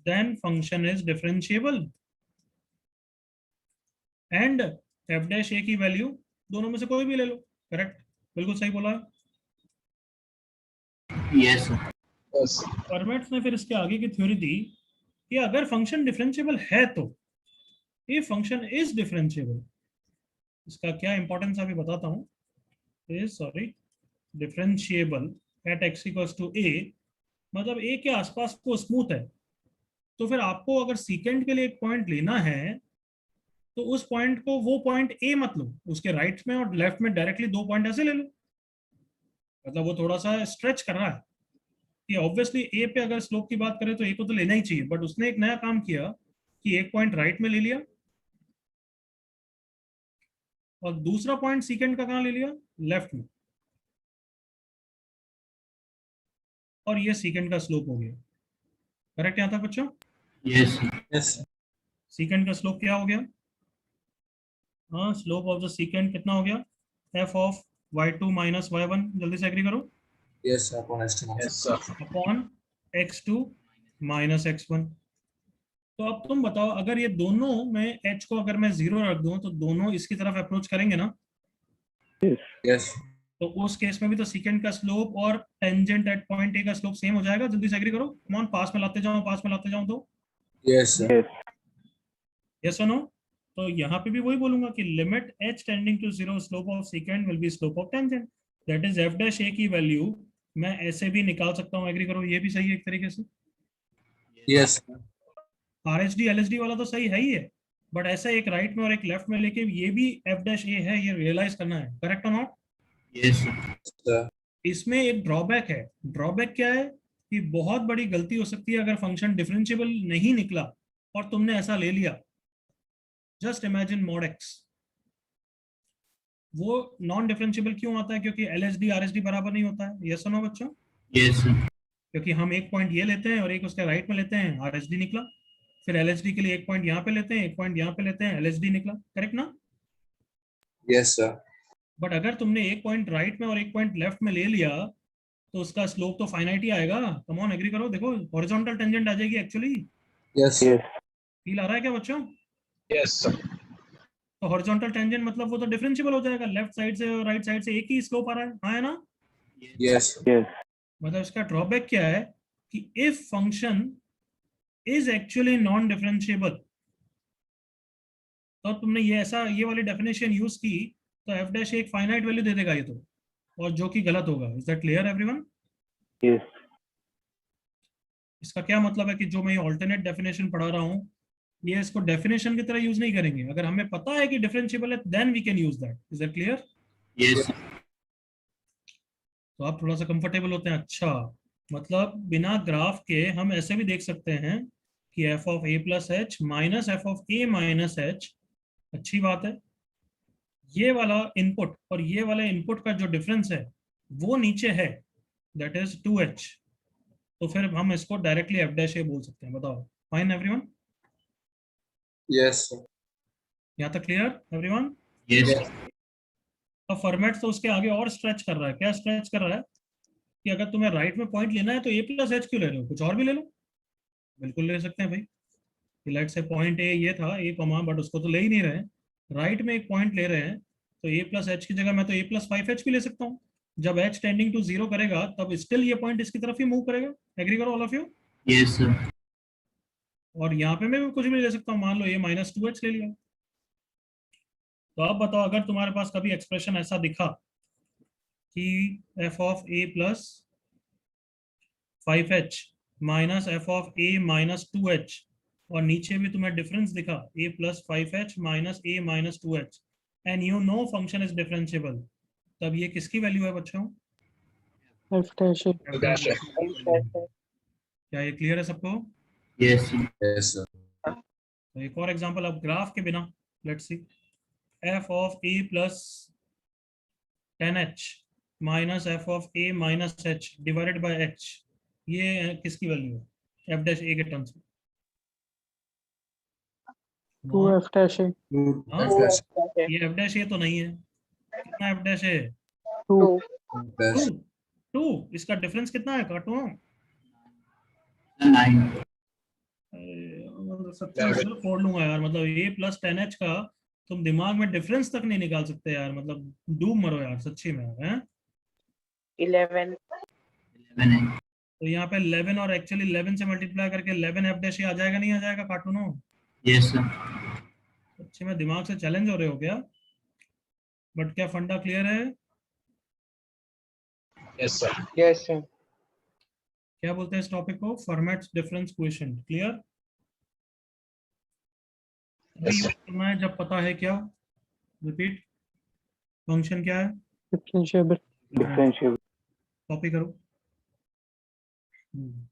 then function is differentiable and f dash a की वैल्यू दोनों में से कोई भी ले लो। करेक्ट, बिल्कुल सही बोला है।
Yes, sir.
Yes.
फॉर्मेट्स ने फिर इसके आगे की थ्योरी दी कि अगर फंक्शन डिफरेंशिएबल है तो ये फंक्शन इज डिफरेंशिएबल। इसका क्या इंपॉर्टेंस अभी बताता हूँ। Is sorry differentiable at x equals to a, मतलब a के आसपास को स्मूथ है। तो फिर आपको अगर सीकेंड के लिए एक पॉइंट लेना है तो उस पॉइंट को वो पॉइंट a मत लो, उसके राइट में और लेफ्ट में डायरेक्टली दो पॉइंट ऐसे ले लो। मतलब वो थोड़ा सा स्ट्रेच कर रहा है कि ऑब्वियसली ए पे अगर स्लोप की बात करें तो ए को तो लेना ही चाहिए, बट उसने एक नया काम किया कि एक पॉइंट राइट में ले लिया और दूसरा पॉइंट सीकेंड का कहां ले लिया, लेफ्ट में, और ये सीकेंड का स्लोप हो गया। करेक्ट यहां तक बच्चों?
Yes, sir.
Yes.
सीकेंड का स्लोप क्या हो गया? हाँ, स्लोप ऑफ द सीकेंड कितना हो गया? F of y2 minus y1, जल्दी से एग्री करो,
Yes, sir. Upon estimation. Yes, sir.
Upon x2 minus x1। तो अब तुम बताओ, अगर ये दोनों में h को अगर मैं 0 रख दूं तो दोनों इसकी तरफ अप्रोच करेंगे ना,
Yes.
तो उस केस में भी तो सीकेंड का स्लोप और टेंजेंट एट पॉइंट ए का स्लोप सेम हो जाएगा। जल्दी से एग्री करो, कम ऑन, पास में लाते जाओ, पास में लाते जाओ। तो
Yes, sir.
यस और नो? तो यहाँ पे भी वही बोलूंगा कि limit h tending to 0 slope of secant will be slope of tangent, that is f dash a की वैल्यू मैं ऐसे भी निकाल सकता हूँ। एग्री करो, ये भी सही है एक तरीके से।
Yes, sir.
RHD LHD वाला तो सही है ही है, बट ऐसा एक राइट में और एक लेफ्ट में लेके ये भी f डैश a है, ये रियलाइज करना है। करेक्ट और नॉट?
Yes, sir.
Sir.
इसमें एक ड्रॉबैक है। ड्रॉबैक क्या है कि बहुत बड़ी गलती हो सकती है अगर फंक्शन डिफरेंशिएबल नहीं निकला और तुमने ऐसा ले लिया। जस्ट इमेजिन मॉड x, वो नॉन डिफरेंशिएबल क्यों आता है? क्योंकि LHD RHD बराबर नहीं होता है। यस और नो बच्चों?
Yes, sir.
क्योंकि हम एक पॉइंट ये लेते हैं और एक उसके राइट में लेते हैं, RHD निकला। फिर LHD के लिए एक पॉइंट यहाँ पे लेते हैं, एक पॉइंट यहाँ पे लेते हैं, LHD निकला। करेक्ट ना?
Yes, sir.
बट अगर तुमने एक पॉइंट राइट में और एक पॉइंट लेफ्ट में ले लिया तो उसका स्लोप तो फाइनाइट ही आएगा। कम ऑन, एग्री करो। देखो, हॉरिजॉन्टल टेंजेंट आ जाएगी एक्चुअली।
Yes, sir.
फील आ रहा है क्या बच्चों?
Yes, sir.
तो हॉरिजॉन्टल टेंजेंट मतलब वो तो डिफरेंशिएबल हो जाएगा, लेफ्ट साइड से और राइट साइड से एक ही स्लोप आ रहा है। हाँ है ना?
Yes, sir.
मतलब इसका ड्रॉबैक क्या है कि if function is actually non differentiable, तो तुमने ये वाली डेफिनेशन यूज की तो f डैश एक फाइनाइट वैल्यू दे देगा ये तो, और जो कि गलत होगा। Is that clear everyone?
Yes.
इसका क्या मतलब है कि जो मैं ये ऑल्टरनेट डेफिनेशन पढ़ा रहा हूँ, ये इसको डेफिनेशन की तरह यूज नहीं करेंगे। अगर हमें पता है कि डिफरेंशिएबल है then we can use that. Is that clear?
Yes, sir.
तो आप थोड़ा सा कंफर्टेबल होते हैं। अच्छा, मतलब बिना ग्राफ के हम ऐसे भी देख सकते हैं कि f of a plus H minus F of a minus H. अच्छी बात है। ये वाला इनपुट और ये वाला इनपुट का जो डिफरेंस है वो नीचे है, दैट इज 2h। तो फिर हम इसको डायरेक्टली f डैश a बोल सकते हैं। बताओ, फाइन एवरीवन?
Yes, sir.
यहाँ तक क्लियर एवरीवन?
Yes, sir.
अब फॉर्मेट तो उसके आगे और स्ट्रेच कर रहा है। क्या स्ट्रेच कर रहा है कि अगर तुम्हें राइट में पॉइंट लेना है तो a प्लस एच क्यों ले रहे हो, कुछ और भी ले लो। बिल्कुल ले सकते हैं भाई। लेट से पॉइंट a ये था a कॉमा, बट उसको तो ले ही नहीं रहे। राइट में एक पॉइंट ले रहे हैं तो a प्लस एच की जगह मैं तो a प्लस 5h भी ले सकता हूँ। जब h टेंडिंग टू 0 करेगा तब स्टिल ये पॉइंट इसकी तरफ ही मूव करेगा। एग्री करो all of you?
Yes, sir.
और यहाँ पे मैं भी कुछ भी ले सकता हूँ। मान लो a माइनस 2h ले लिया तो अब बताओ, अगर तुम्हारे पास कभी एक्सप्रेशन ऐसा दिखा कि f of a plus 5h minus f of a minus 2h, और नीचे भी तुम्हें डिफरेंस दिखा a plus 5h minus a minus 2h, and you know function is differentiable, तब ये किसकी वैल्यू है बच्चों?
एफ डैश ए।
क्या ये क्लियर है सबको?
Yes, sir.
Yes, sir.
तो एक और एग्जांपल अब ग्राफ के बिना, let's see f of a plus 10h minus f of a minus h divided by h, ये किसकी वैल्यू है f डैश a के टर्म्स में?
2 एफ डैश ए।
हाँ,
F dash.
ये f डैश a तो नहीं है, कितना f डैश है?
2
F dash.
2। इसका डिफरेंस कितना है, काटो?
9.
सच्ची फोड़ लूंगा यार, मतलब a प्लस 10h का तुम दिमाग में डिफरेंस तक नहीं निकाल सकते यार, मतलब डूब मरो यार सच्ची में, हैं?
11
11.
तो यहाँ पे 11 और एक्चुअली 11 से मल्टीप्लाई करके 11 एफ डैश आ जाएगा, नहीं आ जाएगा कार्टूनो?
Yes, sir.
सच्ची में दिमाग से चैलेंज हो रहे हो क्या? बट क्या फंडा क्लियर है?
Yes, sir.
Yes sir.
क्या बोलते हैं इस टॉपिक को? Formats difference question. Clear?
Yes, sir.
करना है जब पता है क्या? रिपीट। फंक्शन क्या है?
डिफरेंशिएबल।
Differentiable.
कॉपी करो। हम्म।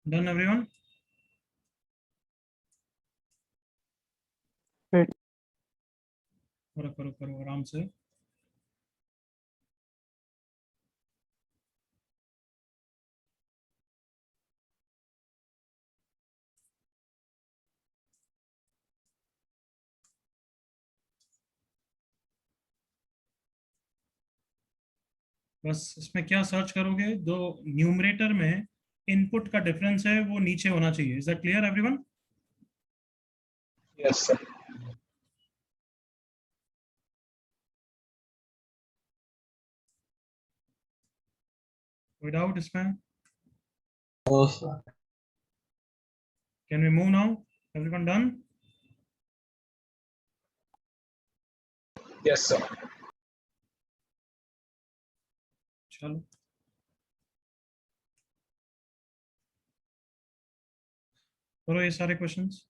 Done everyone? करो करो करो आराम से। बस इसमें क्या सर्च करोगे, जो न्यूमरेटर में इनपुट का डिफरेंस है वो नीचे होना चाहिए। Is that clear everyone?
Yes, sir.
कोई डाउट इसमें?
No, sir.
Can we move now? Everyone done?
Yes, sir.
चलो करो ये सारे क्वेश्चंस।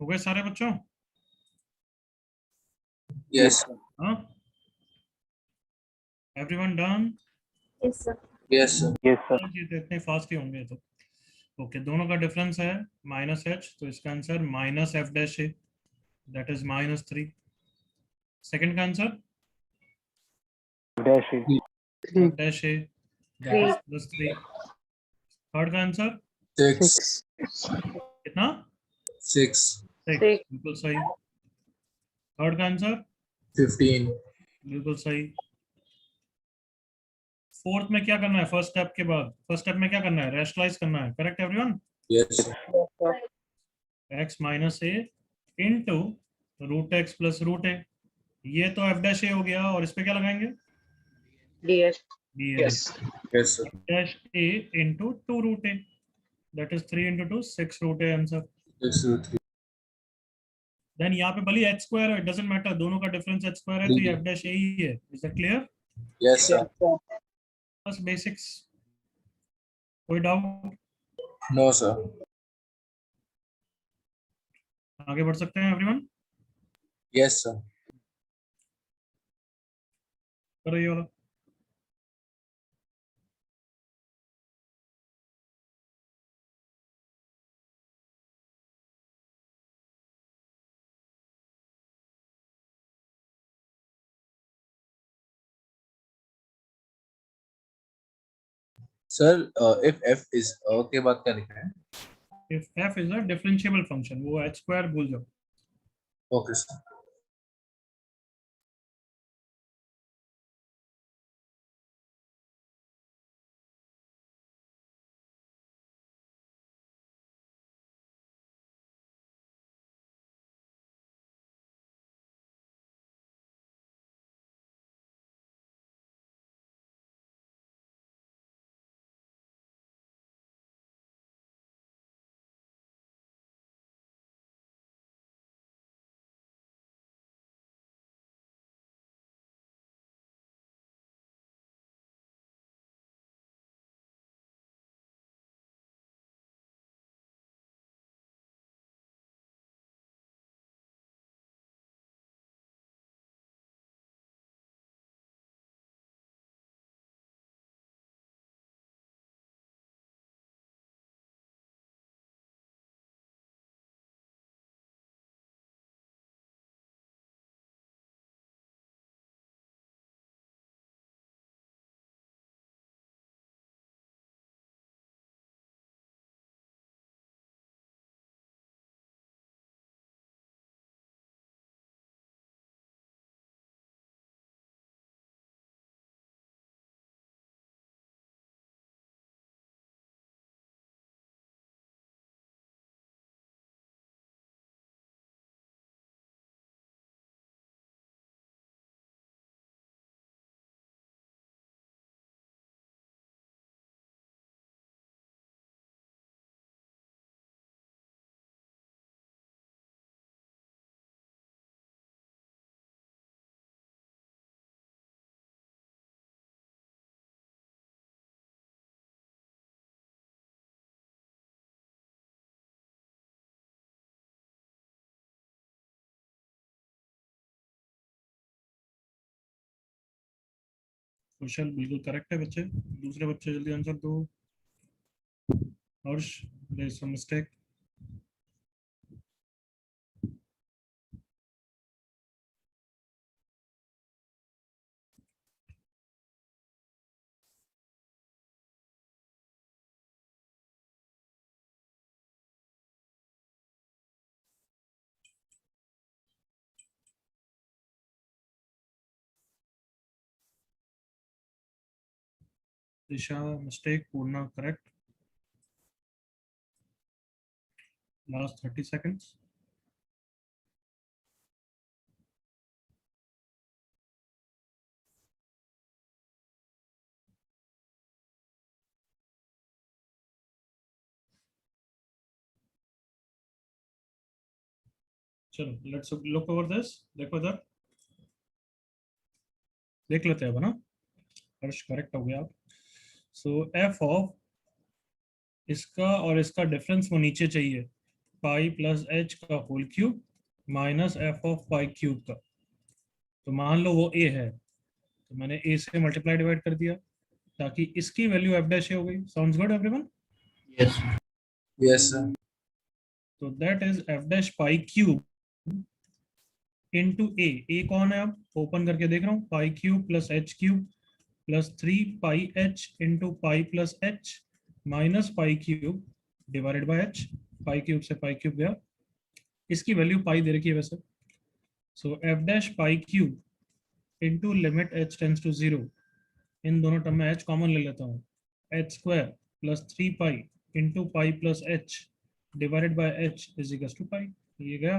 हो गए सारे बच्चों?
Yes, sir.
हाँ, everyone done?
Yes, sir.
Yes, sir.
Yes, sir.
ये तो इतने फास्ट ही होंगे तो। ओके, दोनों का डिफरेंस है -h, तो इसका आंसर -f डैश है, दैट इज -3। सेकंड का answer
dash a.
3,
f dash a, that is plus 3. Third का आंसर
6.
6,
कितना?
6.
6,
Six.
बिल्कुल सही. थर्ड का आंसर
15.
बिल्कुल सही. फोर्थ में क्या करना है? फर्स्ट स्टेप के बाद फर्स्ट स्टेप में क्या करना है? रैशनलाइज करना है. Correct everyone?
Yes, sir.
Yes, sir.
x minus a into root x plus root a. ये तो एफ डैश ए हो गया और इस पे क्या लगाएंगे?
DS.
D
Yes.
Yes, sir.
Dash A into 2 root A, that is 3 into 2, 6 root A answer.
6 root 3.
Then यहाँ पे भले एच स्क्वायर है, इट डजंट मैटर, दोनों का डिफरेंस एच स्क्वायर है, तो ये एफ डैश ए ही है. Is that clear?
Yes, sir.
बस बेसिक्स. कोई डाउट?
No, sir.
आगे बढ़ सकते हैं एवरीवन?
Yes, sir.
करो ये वाला.
Sir, if f is के बाद क्या लिखना है?
If f is a differentiable function, वो एच स्क्वायर भूल जाओ.
Okay, sir.
क्वेश्चन बिल्कुल करेक्ट है बच्चे. दूसरे बच्चे जल्दी आंसर दो. Harsh, there is some mistake. Disha mistake, Purna correct. Last 30 seconds. चलो लेट्स लुक ओवर दिस. देखो इधर देख लेते हैं अब ना. हर्ष करेक्ट हो गया. सो एफ ऑफ इसका और इसका डिफरेंस वो नीचे चाहिए, पाई प्लस एच का whole cube minus F of pi cube का. तो मान लो वो ए है, तो मैंने ए से मल्टीप्लाई डिवाइड कर दिया ताकि इसकी वैल्यू एफ डैश ए हो गई. Sounds good everyone?
Yes.
Yes, sir.
तो that is f dash pi cube into a. A कौन है? अब ओपन करके देख रहा हूँ. Pi cube plus h cube plus 3 pi h into pi plus h minus pi cube divided by h। Pi cube से pi cube गया, इसकी वैल्यू पाई दे रखी है वैसे। So f dash pi cube into limit h tends to 0, इन दोनों term में h common ले लेता हूँ, h square plus 3 pi into pi plus h divided by h is equal to pi. ये गया,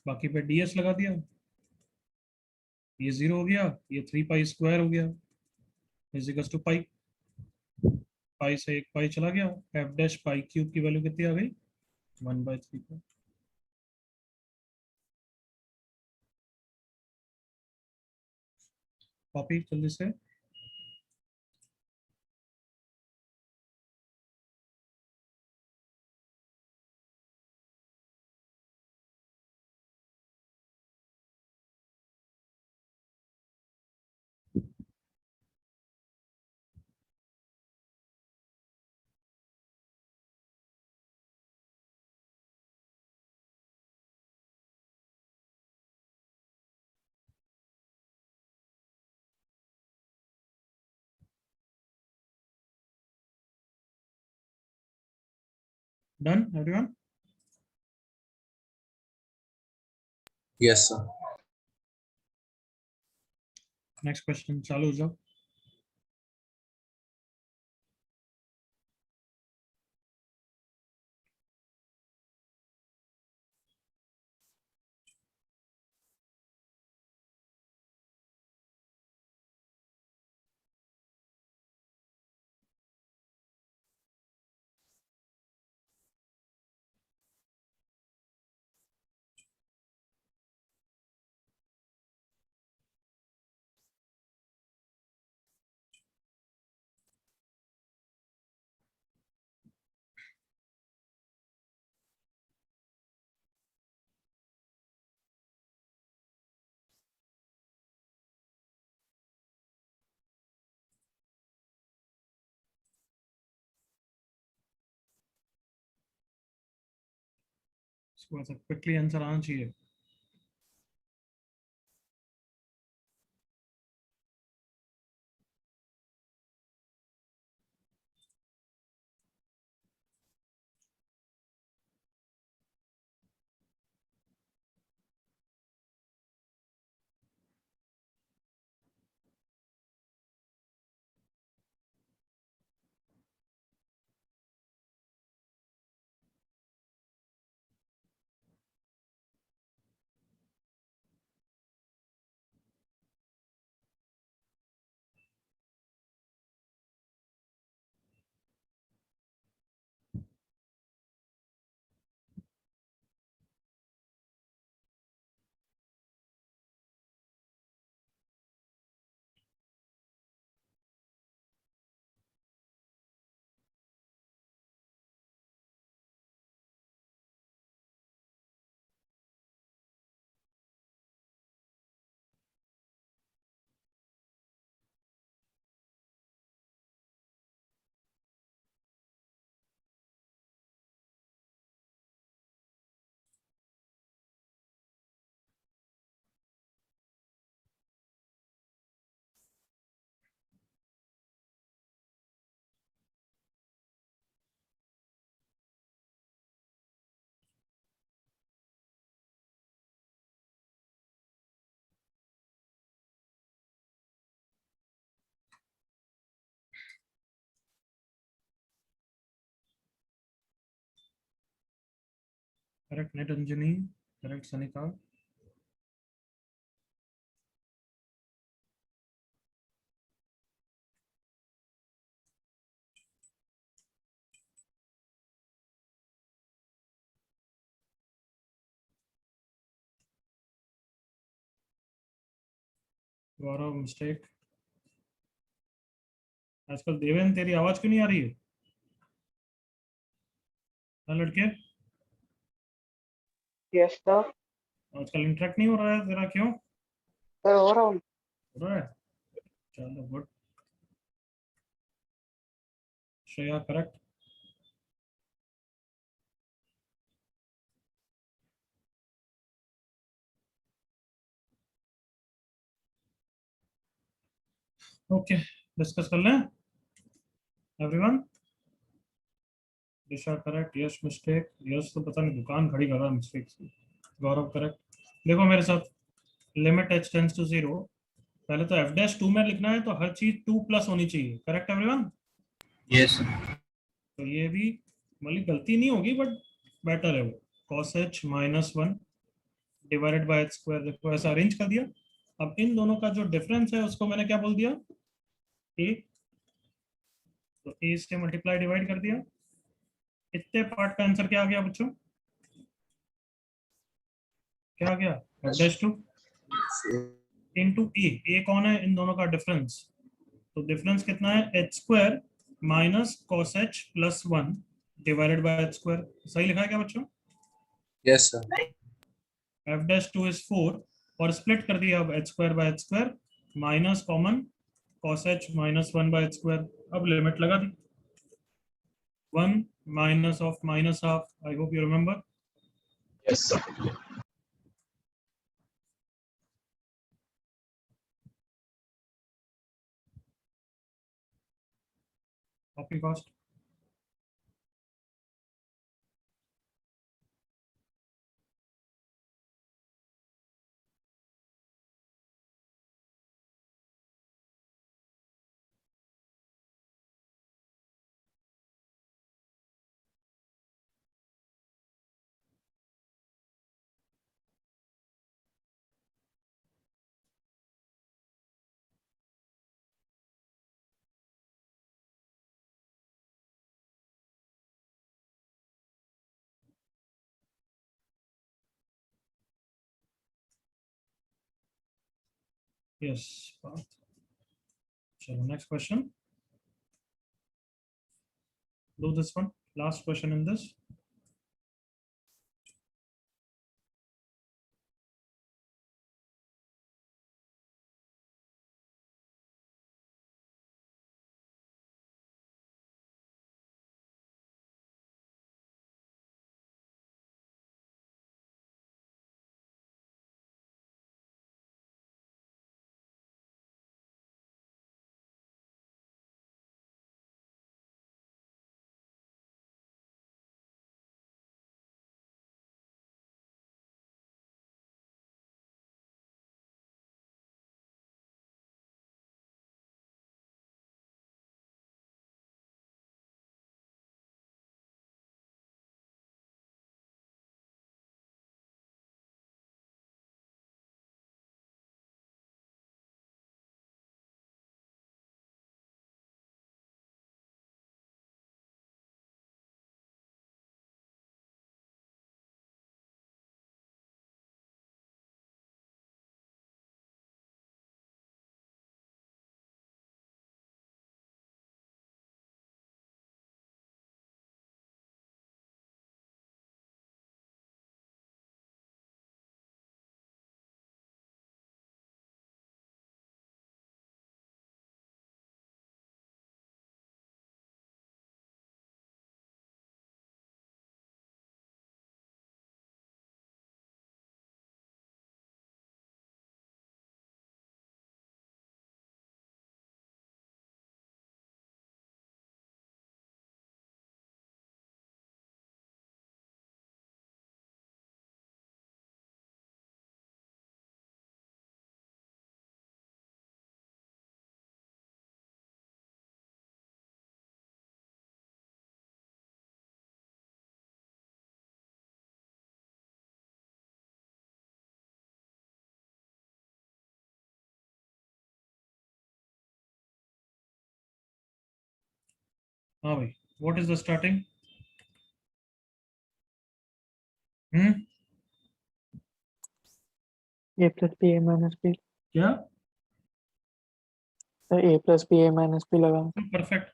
बाकी पे ds लगा दिया, ये 0 हो गया, ये 3 पाई स्क्वायर हो गया is equal to pi. Pi से एक पाई चला गया, एफ डैश पाई क्यूब की वैल्यू कितनी आ गई, 1/3। कॉपी जल्दी से। Done everyone?
Yes, sir.
Next question चालू हो जाओ। इसको ऐसा क्विकली आंसर आना चाहिए। करेक्ट नेट अंजनी, करेक्ट सनिका। गौरव मिस्टेक। आजकल देवेन तेरी आवाज क्यों नहीं आ रही है? हाँ लड़के,
यस सर।
आजकल इंटरेक्ट नहीं हो रहा है तेरा, क्यों
सर हो रहा हूँ।
हो रहा है? चलो good. Shreya correct. Okay discuss कर लें एवरीवन? दिशा करेक्ट, यश मिस्टेक, यश तो पता नहीं दुकान खड़ी कर रहा है मिस्टेक से। गौरव करेक्ट। देखो मेरे साथ, लिमिट h टेंड्स टू 0, पहले तो f डैश 2 में लिखना है तो हर चीज 2 प्लस होनी चाहिए, करेक्ट एवरीवन?
Yes, sir.
तो ये भी मतलब गलती नहीं होगी बट बेटर है वो। cos h minus 1 divided by h square, देखो ऐसा अरेंज कर दिया। अब इन दोनों का जो डिफरेंस है उसको मैंने क्या बोल दिया, a, तो a से मल्टीप्लाई डिवाइड कर दिया। इतने पार्ट का आंसर क्या आ गया बच्चों? क्या आ गया? f डैश 2 इंटू ए कौन है इन दोनों का डिफरेंस, तो डिफरेंस कितना है, h square minus cos h plus 1 divided by h square. सही लिखा है क्या बच्चों?
Yes, sir.
f dash 2 is 4 और स्प्लिट कर दिया अब h square by h square minus common cos h minus 1 by h square. अब लिमिट लगा दी, 1 minus of minus half, I hope you remember.
Yes, sir.
Copy cost, yes. चलो next question, do this one, last question in this. हाँ भाई, what is the starting?
a plus b a minus b,
क्या?
तो a plus b a minus b लगा।
Perfect.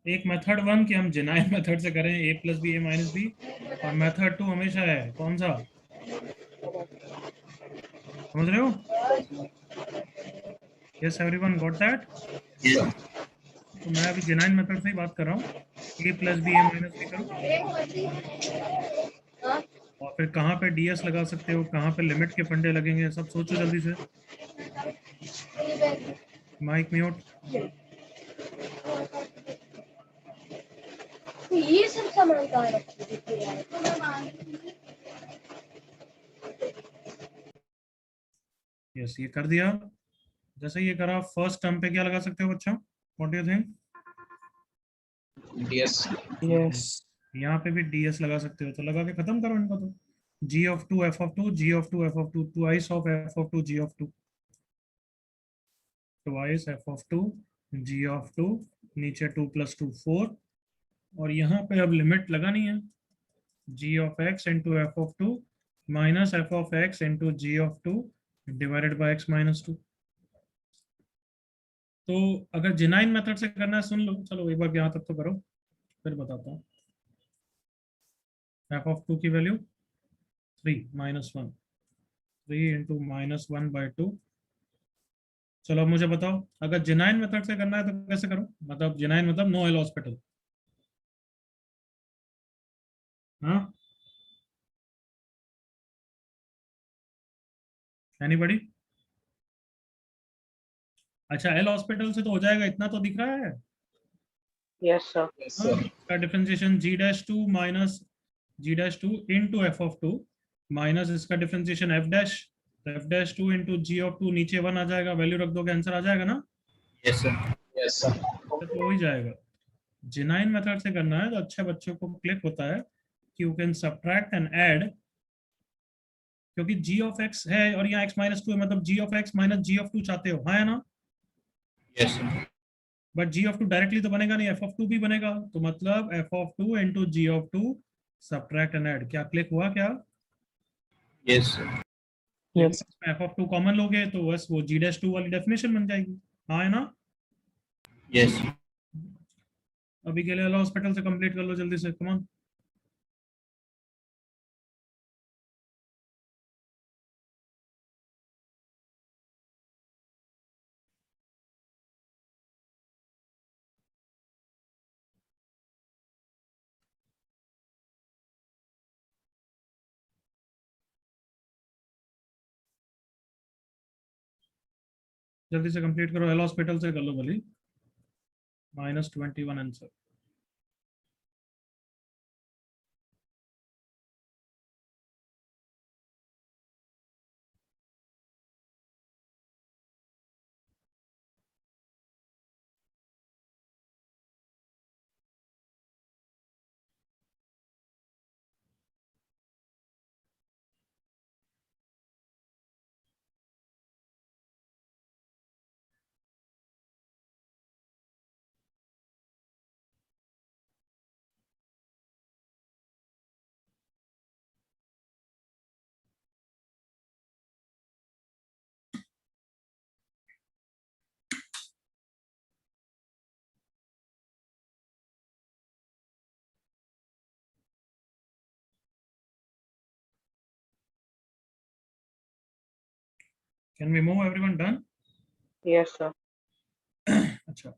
एक method 1 कि हम genuine method से करें a plus B A minus B, और मेथड 2 हमेशा है कौन सा, समझ रहे हो? Yes everyone got that?
Yes.
तो मैं अभी जेनाइन मेथड से ही बात कर रहा हूँ, a plus B A minus B करो, और फिर कहाँ पे ds लगा सकते हो, कहाँ पे लिमिट के फंडे लगेंगे, सब सोचो जल्दी से। Mic mute.
ये सब सामान कहाँ रखे थे यार?
यस, ये कर दिया। जैसे ये करा, फर्स्ट टर्म पे क्या लगा सकते हो बच्चा? What do you think?
DS.
Yes
यहाँ पे भी ds लगा सकते हो, तो लगा के खत्म करो इनको। तो g of 2 f of 2 g of 2 f of 2 twice of f of 2 g of 2 twice f of 2 g of 2, नीचे 2 + 2 4, और यहाँ पे अब लिमिट लगानी है, g of x into f of 2 minus f of x into g of 2 divided by x minus 2। तो अगर जिनाइन method से करना है, सुन लो, चलो एक बार यहाँ तक तो करो, फिर बताता हूँ। f of 2 की वैल्यू 3 - 1, 3 into -1/2। चलो अब मुझे बताओ, अगर जिनाइन मेथड से करना है तो कैसे करूं? मतलब जिनाइन मतलब नो एल हॉस्पिटल। हाँ, एनीबॉडी? अच्छा, एल हॉस्पिटल से तो हो जाएगा, इतना तो दिख रहा है।
Yes, sir.
Yes,
हाँ,
sir.
इसका differentiation g-2 minus g-2 into f of 2 minus इसका differentiation f-2 into g of 2, नीचे 1 आ जाएगा, वैल्यू रख दोगे आंसर आ जाएगा ना?
Yes, sir.
Yes, sir.
तो हो ही जाएगा। जिनाइन मेथड से करना है तो अच्छे बच्चों को क्लिक होता है कि you can subtract and add, क्योंकि g of x है और यहाँ x - 2 है, मतलब g of x minus g of 2 चाहते हो, हाँ या ना?
Yes, sir.
But g of 2 directly तो बनेगा नहीं, f of 2 भी बनेगा, तो मतलब f of 2 into g of 2 subtract and add. क्या क्लिक हुआ क्या?
Yes, sir.
Yes
f of 2 common लोगे तो बस वो g-2 वाली डेफिनेशन बन जाएगी, हाँ है ना?
Yes, sir.
अभी के लिए हॉस्पिटल से कंप्लीट कर लो जल्दी से, कम ऑन। जल्दी से कंप्लीट करो, एल हॉस्पिटल से कर लो भली। -21 answer. Can we move everyone? Done?
Yes, sir.
अच्छा,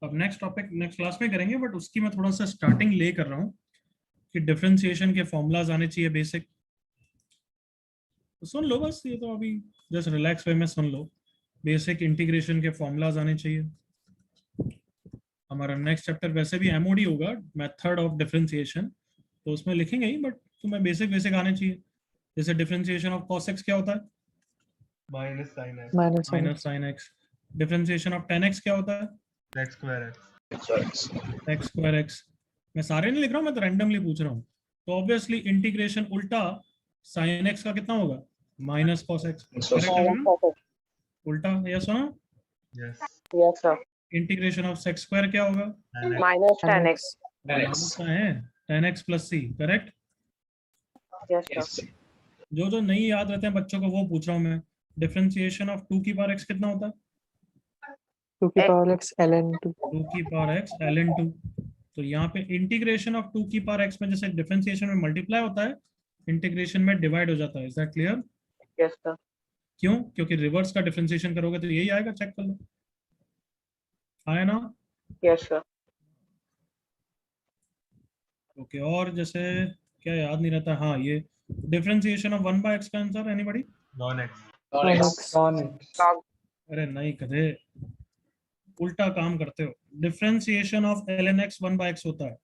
अब नेक्स्ट टॉपिक नेक्स्ट क्लास में करेंगे, बट उसकी मैं थोड़ा सा स्टार्टिंग ले कर रहा हूँ कि डिफरेंशिएशन के फॉर्मूलाज आने चाहिए बेसिक। तो सुन लो बस, ये तो अभी जस्ट रिलैक्स वे में सुन लो। बेसिक इंटीग्रेशन के फॉर्मूलाज आने चाहिए। हमारा नेक्स्ट चैप्टर वैसे भी एमओडी होगा, मेथड ऑफ डिफरेंशिएशन, तो उसमें लिखेंगे ही, बट तुम्हें बेसिक आने चाहिए। जैसे डिफरेंशिएशन ऑफ cos x क्या होता है?
Minus sine x
minus sine x। Differentiation of tan x क्या होता है?
X square x
x square x। मैं सारे नहीं लिख रहा हूँ, मैं तो रैंडमली पूछ रहा हूँ। तो ऑब्वियसली इंटीग्रेशन उल्टा sin x का कितना होगा? Minus cos x। उल्टा, यस हो ना?
Yes
Yes, sir.
Integration of sec square क्या होगा?
Minus 10x.
क्या है? tan x plus c, correct?
Yes, sir.
Yes, sir.
जो नहीं याद रहते हैं बच्चों को वो पूछ रहा हूँ मैं। डिफरेंशिएशन ऑफ 2 की पावर x कितना होता है?
2 की पावर x ln 2
2 की पावर x ln 2। तो यहाँ पे इंटीग्रेशन ऑफ 2 की पावर x में जैसे डिफरेंशिएशन में मल्टीप्लाई होता है, इंटीग्रेशन में डिवाइड हो जाता है। Is that clear?
Yes, sir.
क्यों? क्योंकि रिवर्स का डिफरेंशिएशन करोगे तो यही आएगा, चेक कर लो, आया ना?
Yes, sir.
ओके, और जैसे क्या याद नहीं रहता, हाँ ये डिफरेंशिएशन ऑफ 1/x का answer anybody?
Lawn x
Ln x.
अरे नहीं कदे, उल्टा काम करते हो। Differentiation of ln x 1/x होता है।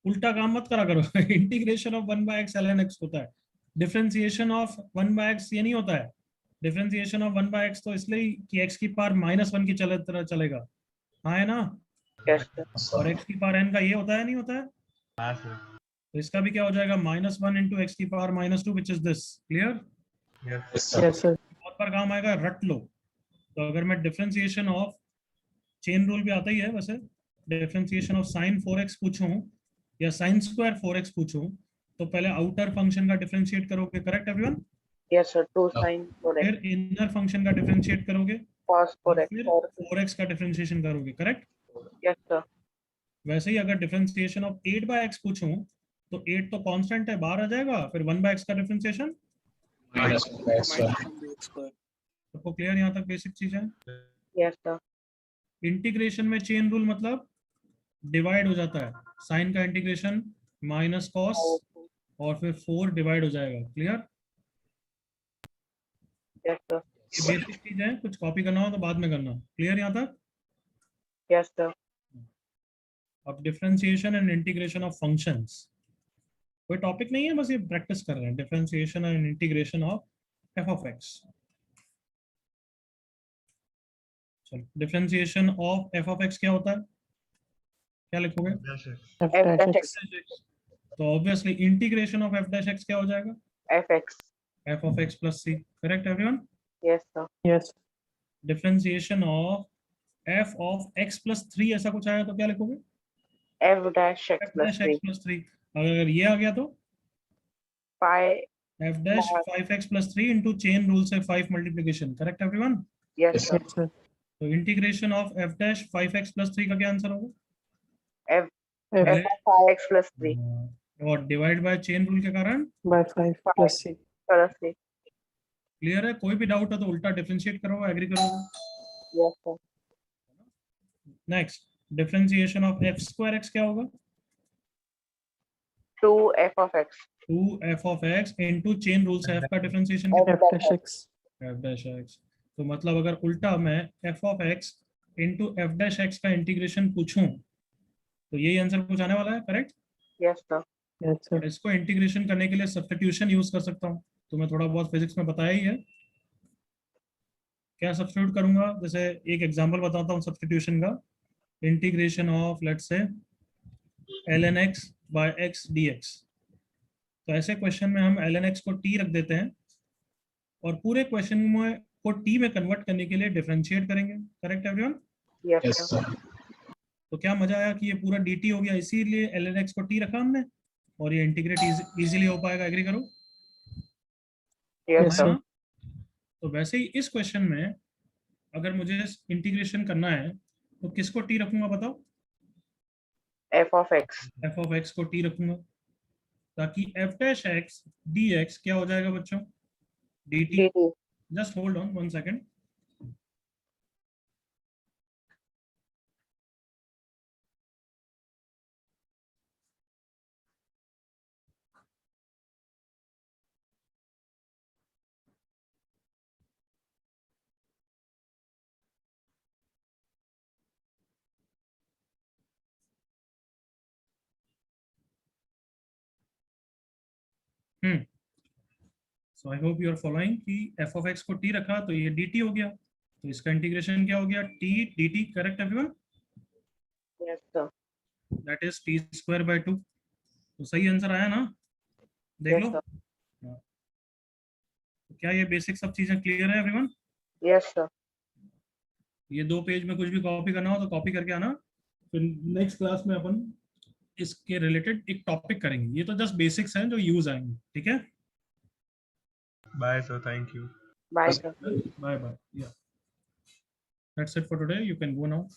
उल्टा काम मत करा करो। Integration of 1/x ln x होता है, डिफरेंशिएशन ऑफ 1/x ये नहीं होता है। डिफरेंशिएशन ऑफ 1/x तो इसलिए कि x की पावर -1 की तरह चलेगा, हाँ है ना।
Yes, sir.
और x की पावर n का ये होता है नहीं होता है,
हाँ सर।
तो इसका भी क्या हो जाएगा -1 इंटू x की power -2 which is this. Clear?
Yes
Yes, sir.
बहुत बार काम आएगा, रट लो। तो अगर मैं डिफरेंशिएशन ऑफ, चेन रूल भी आता ही है वैसे, डिफरेंशिएशन ऑफ sin 4x पूछूं या sin स्क्वायर 4x पूछूं, तो पहले आउटर फंक्शन का डिफरेंशिएट करोगे, correct everyone?
Yes, sir. 2 sin 4x.
फिर इनर फंक्शन का डिफरेंशिएट करोगे,
Cos
और
4x.
फिर 4x का डिफरेंशिएशन करोगे, करेक्ट?
Yes, sir.
वैसे ही अगर डिफरेंशिएशन ऑफ 8/x पूछूं, तो 8 तो कांस्टेंट है, बाहर आ जाएगा, फिर 1/x का डिफरेंशिएशन। सबको क्लियर यहाँ तक बेसिक चीज है?
Yes, sir.
इंटीग्रेशन में चेन रूल मतलब डिवाइड हो जाता है, साइन का इंटीग्रेशन माइनस कॉस और फिर 4 डिवाइड हो जाएगा। क्लियर?
Yes, sir.
ये बेसिक चीज है, कुछ कॉपी करना हो तो बाद में करना। क्लियर यहाँ तक?
Yes, sir.
अब differentiation and integration of functions कोई टॉपिक नहीं है, बस ये प्रैक्टिस कर रहे हैं। Differentiation and integration of f of x। चलो, differentiation of f of x क्या होता है, क्या लिखोगे?
F
F
dash
dash
x.
तो obviously integration of f dash x क्या हो जाएगा?
fx.
f of x plus c। Correct everyone?
Yes, sir.
Yes.
Differentiation of f of x plus 3 ऐसा कुछ आया तो क्या लिखोगे?
F dash x
f
plus
dash
3.
x plus 3। अगर ये आ गया तो
Pi.
f dash 5x plus 3 into chain rule से 5 multiplication। Correct everyone?
Yes, sir.
Yes, sir.
तो integration of f dash 5x plus 3 का क्या आंसर होगा?
F.
F
F of 5x plus 3.
और डिवाइड बाय चेन रूल के कारण
by 5 plus c.
Plus 3.
Clear है? कोई भी डाउट है तो उल्टा डिफरेंशिएट करोगे, एग्री करोगे।
Yes, sir.
Next, differentiation of f square x क्या होगा?
2f of x.
2f of x into chain rule से f का differentiation
F
F dash x.
f dash x। तो मतलब अगर उल्टा मैं f of x into f dash x का इंटीग्रेशन पूछूं तो यही आंसर कुछ आने वाला है, correct?
Yes, sir.
Yes, sir.
इसको इंटीग्रेशन करने के लिए सब्स्टिट्यूशन यूज कर सकता हूं, तो मैं थोड़ा बहुत फिजिक्स में बताया ही है। क्या सब्स्टिट्यूट करूंगा? जैसे एक एग्जांपल बताता हूं सब्स्टिट्यूशन का। Integration of let's say ln x by x dx। तो ऐसे क्वेश्चन में हम ln x को t रख देते हैं और पूरे क्वेश्चन में को t में कन्वर्ट करने के लिए डिफरेंशिएट करेंगे। Correct everyone?
Yes, sir.
तो क्या मजा आया कि ये पूरा dt हो गया, इसीलिए ln x को t रखा हमने और ये इंटीग्रेट इजीली हो पाएगा। एग्री करो?
Yes,
Yes,
sir.
sir.
हाँ? तो वैसे ही इस क्वेश्चन में अगर मुझे इंटीग्रेशन करना है तो किसको t रखूंगा बताओ?
F of x.
f of x को t रखूंगा ताकि f dash x dx क्या हो जाएगा बच्चों? dt।
dt.
Just hold on 1 second. So I hope you are following कि f of x को t रखा तो ये dt हो गया, तो इसका इंटीग्रेशन क्या हो गया? t dt। Correct everyone?
Yes, sir.
That is t square by 2। तो सही आंसर आया ना? देख
Yes,
लो।
sir.
तो क्या ये बेसिक सब चीजें क्लियर है एवरीवन?
Yes, sir.
ये 2 पेज में कुछ भी कॉपी करना हो तो कॉपी करके आना, फिर नेक्स्ट क्लास में अपन इसके रिलेटेड एक टॉपिक करेंगे। ये तो जस्ट बेसिक्स हैं जो यूज आएंगे। ठीक है?
Bye sir, thank you.
Bye, sir.
Bye bye. Yeah. That's it for today. You can go now.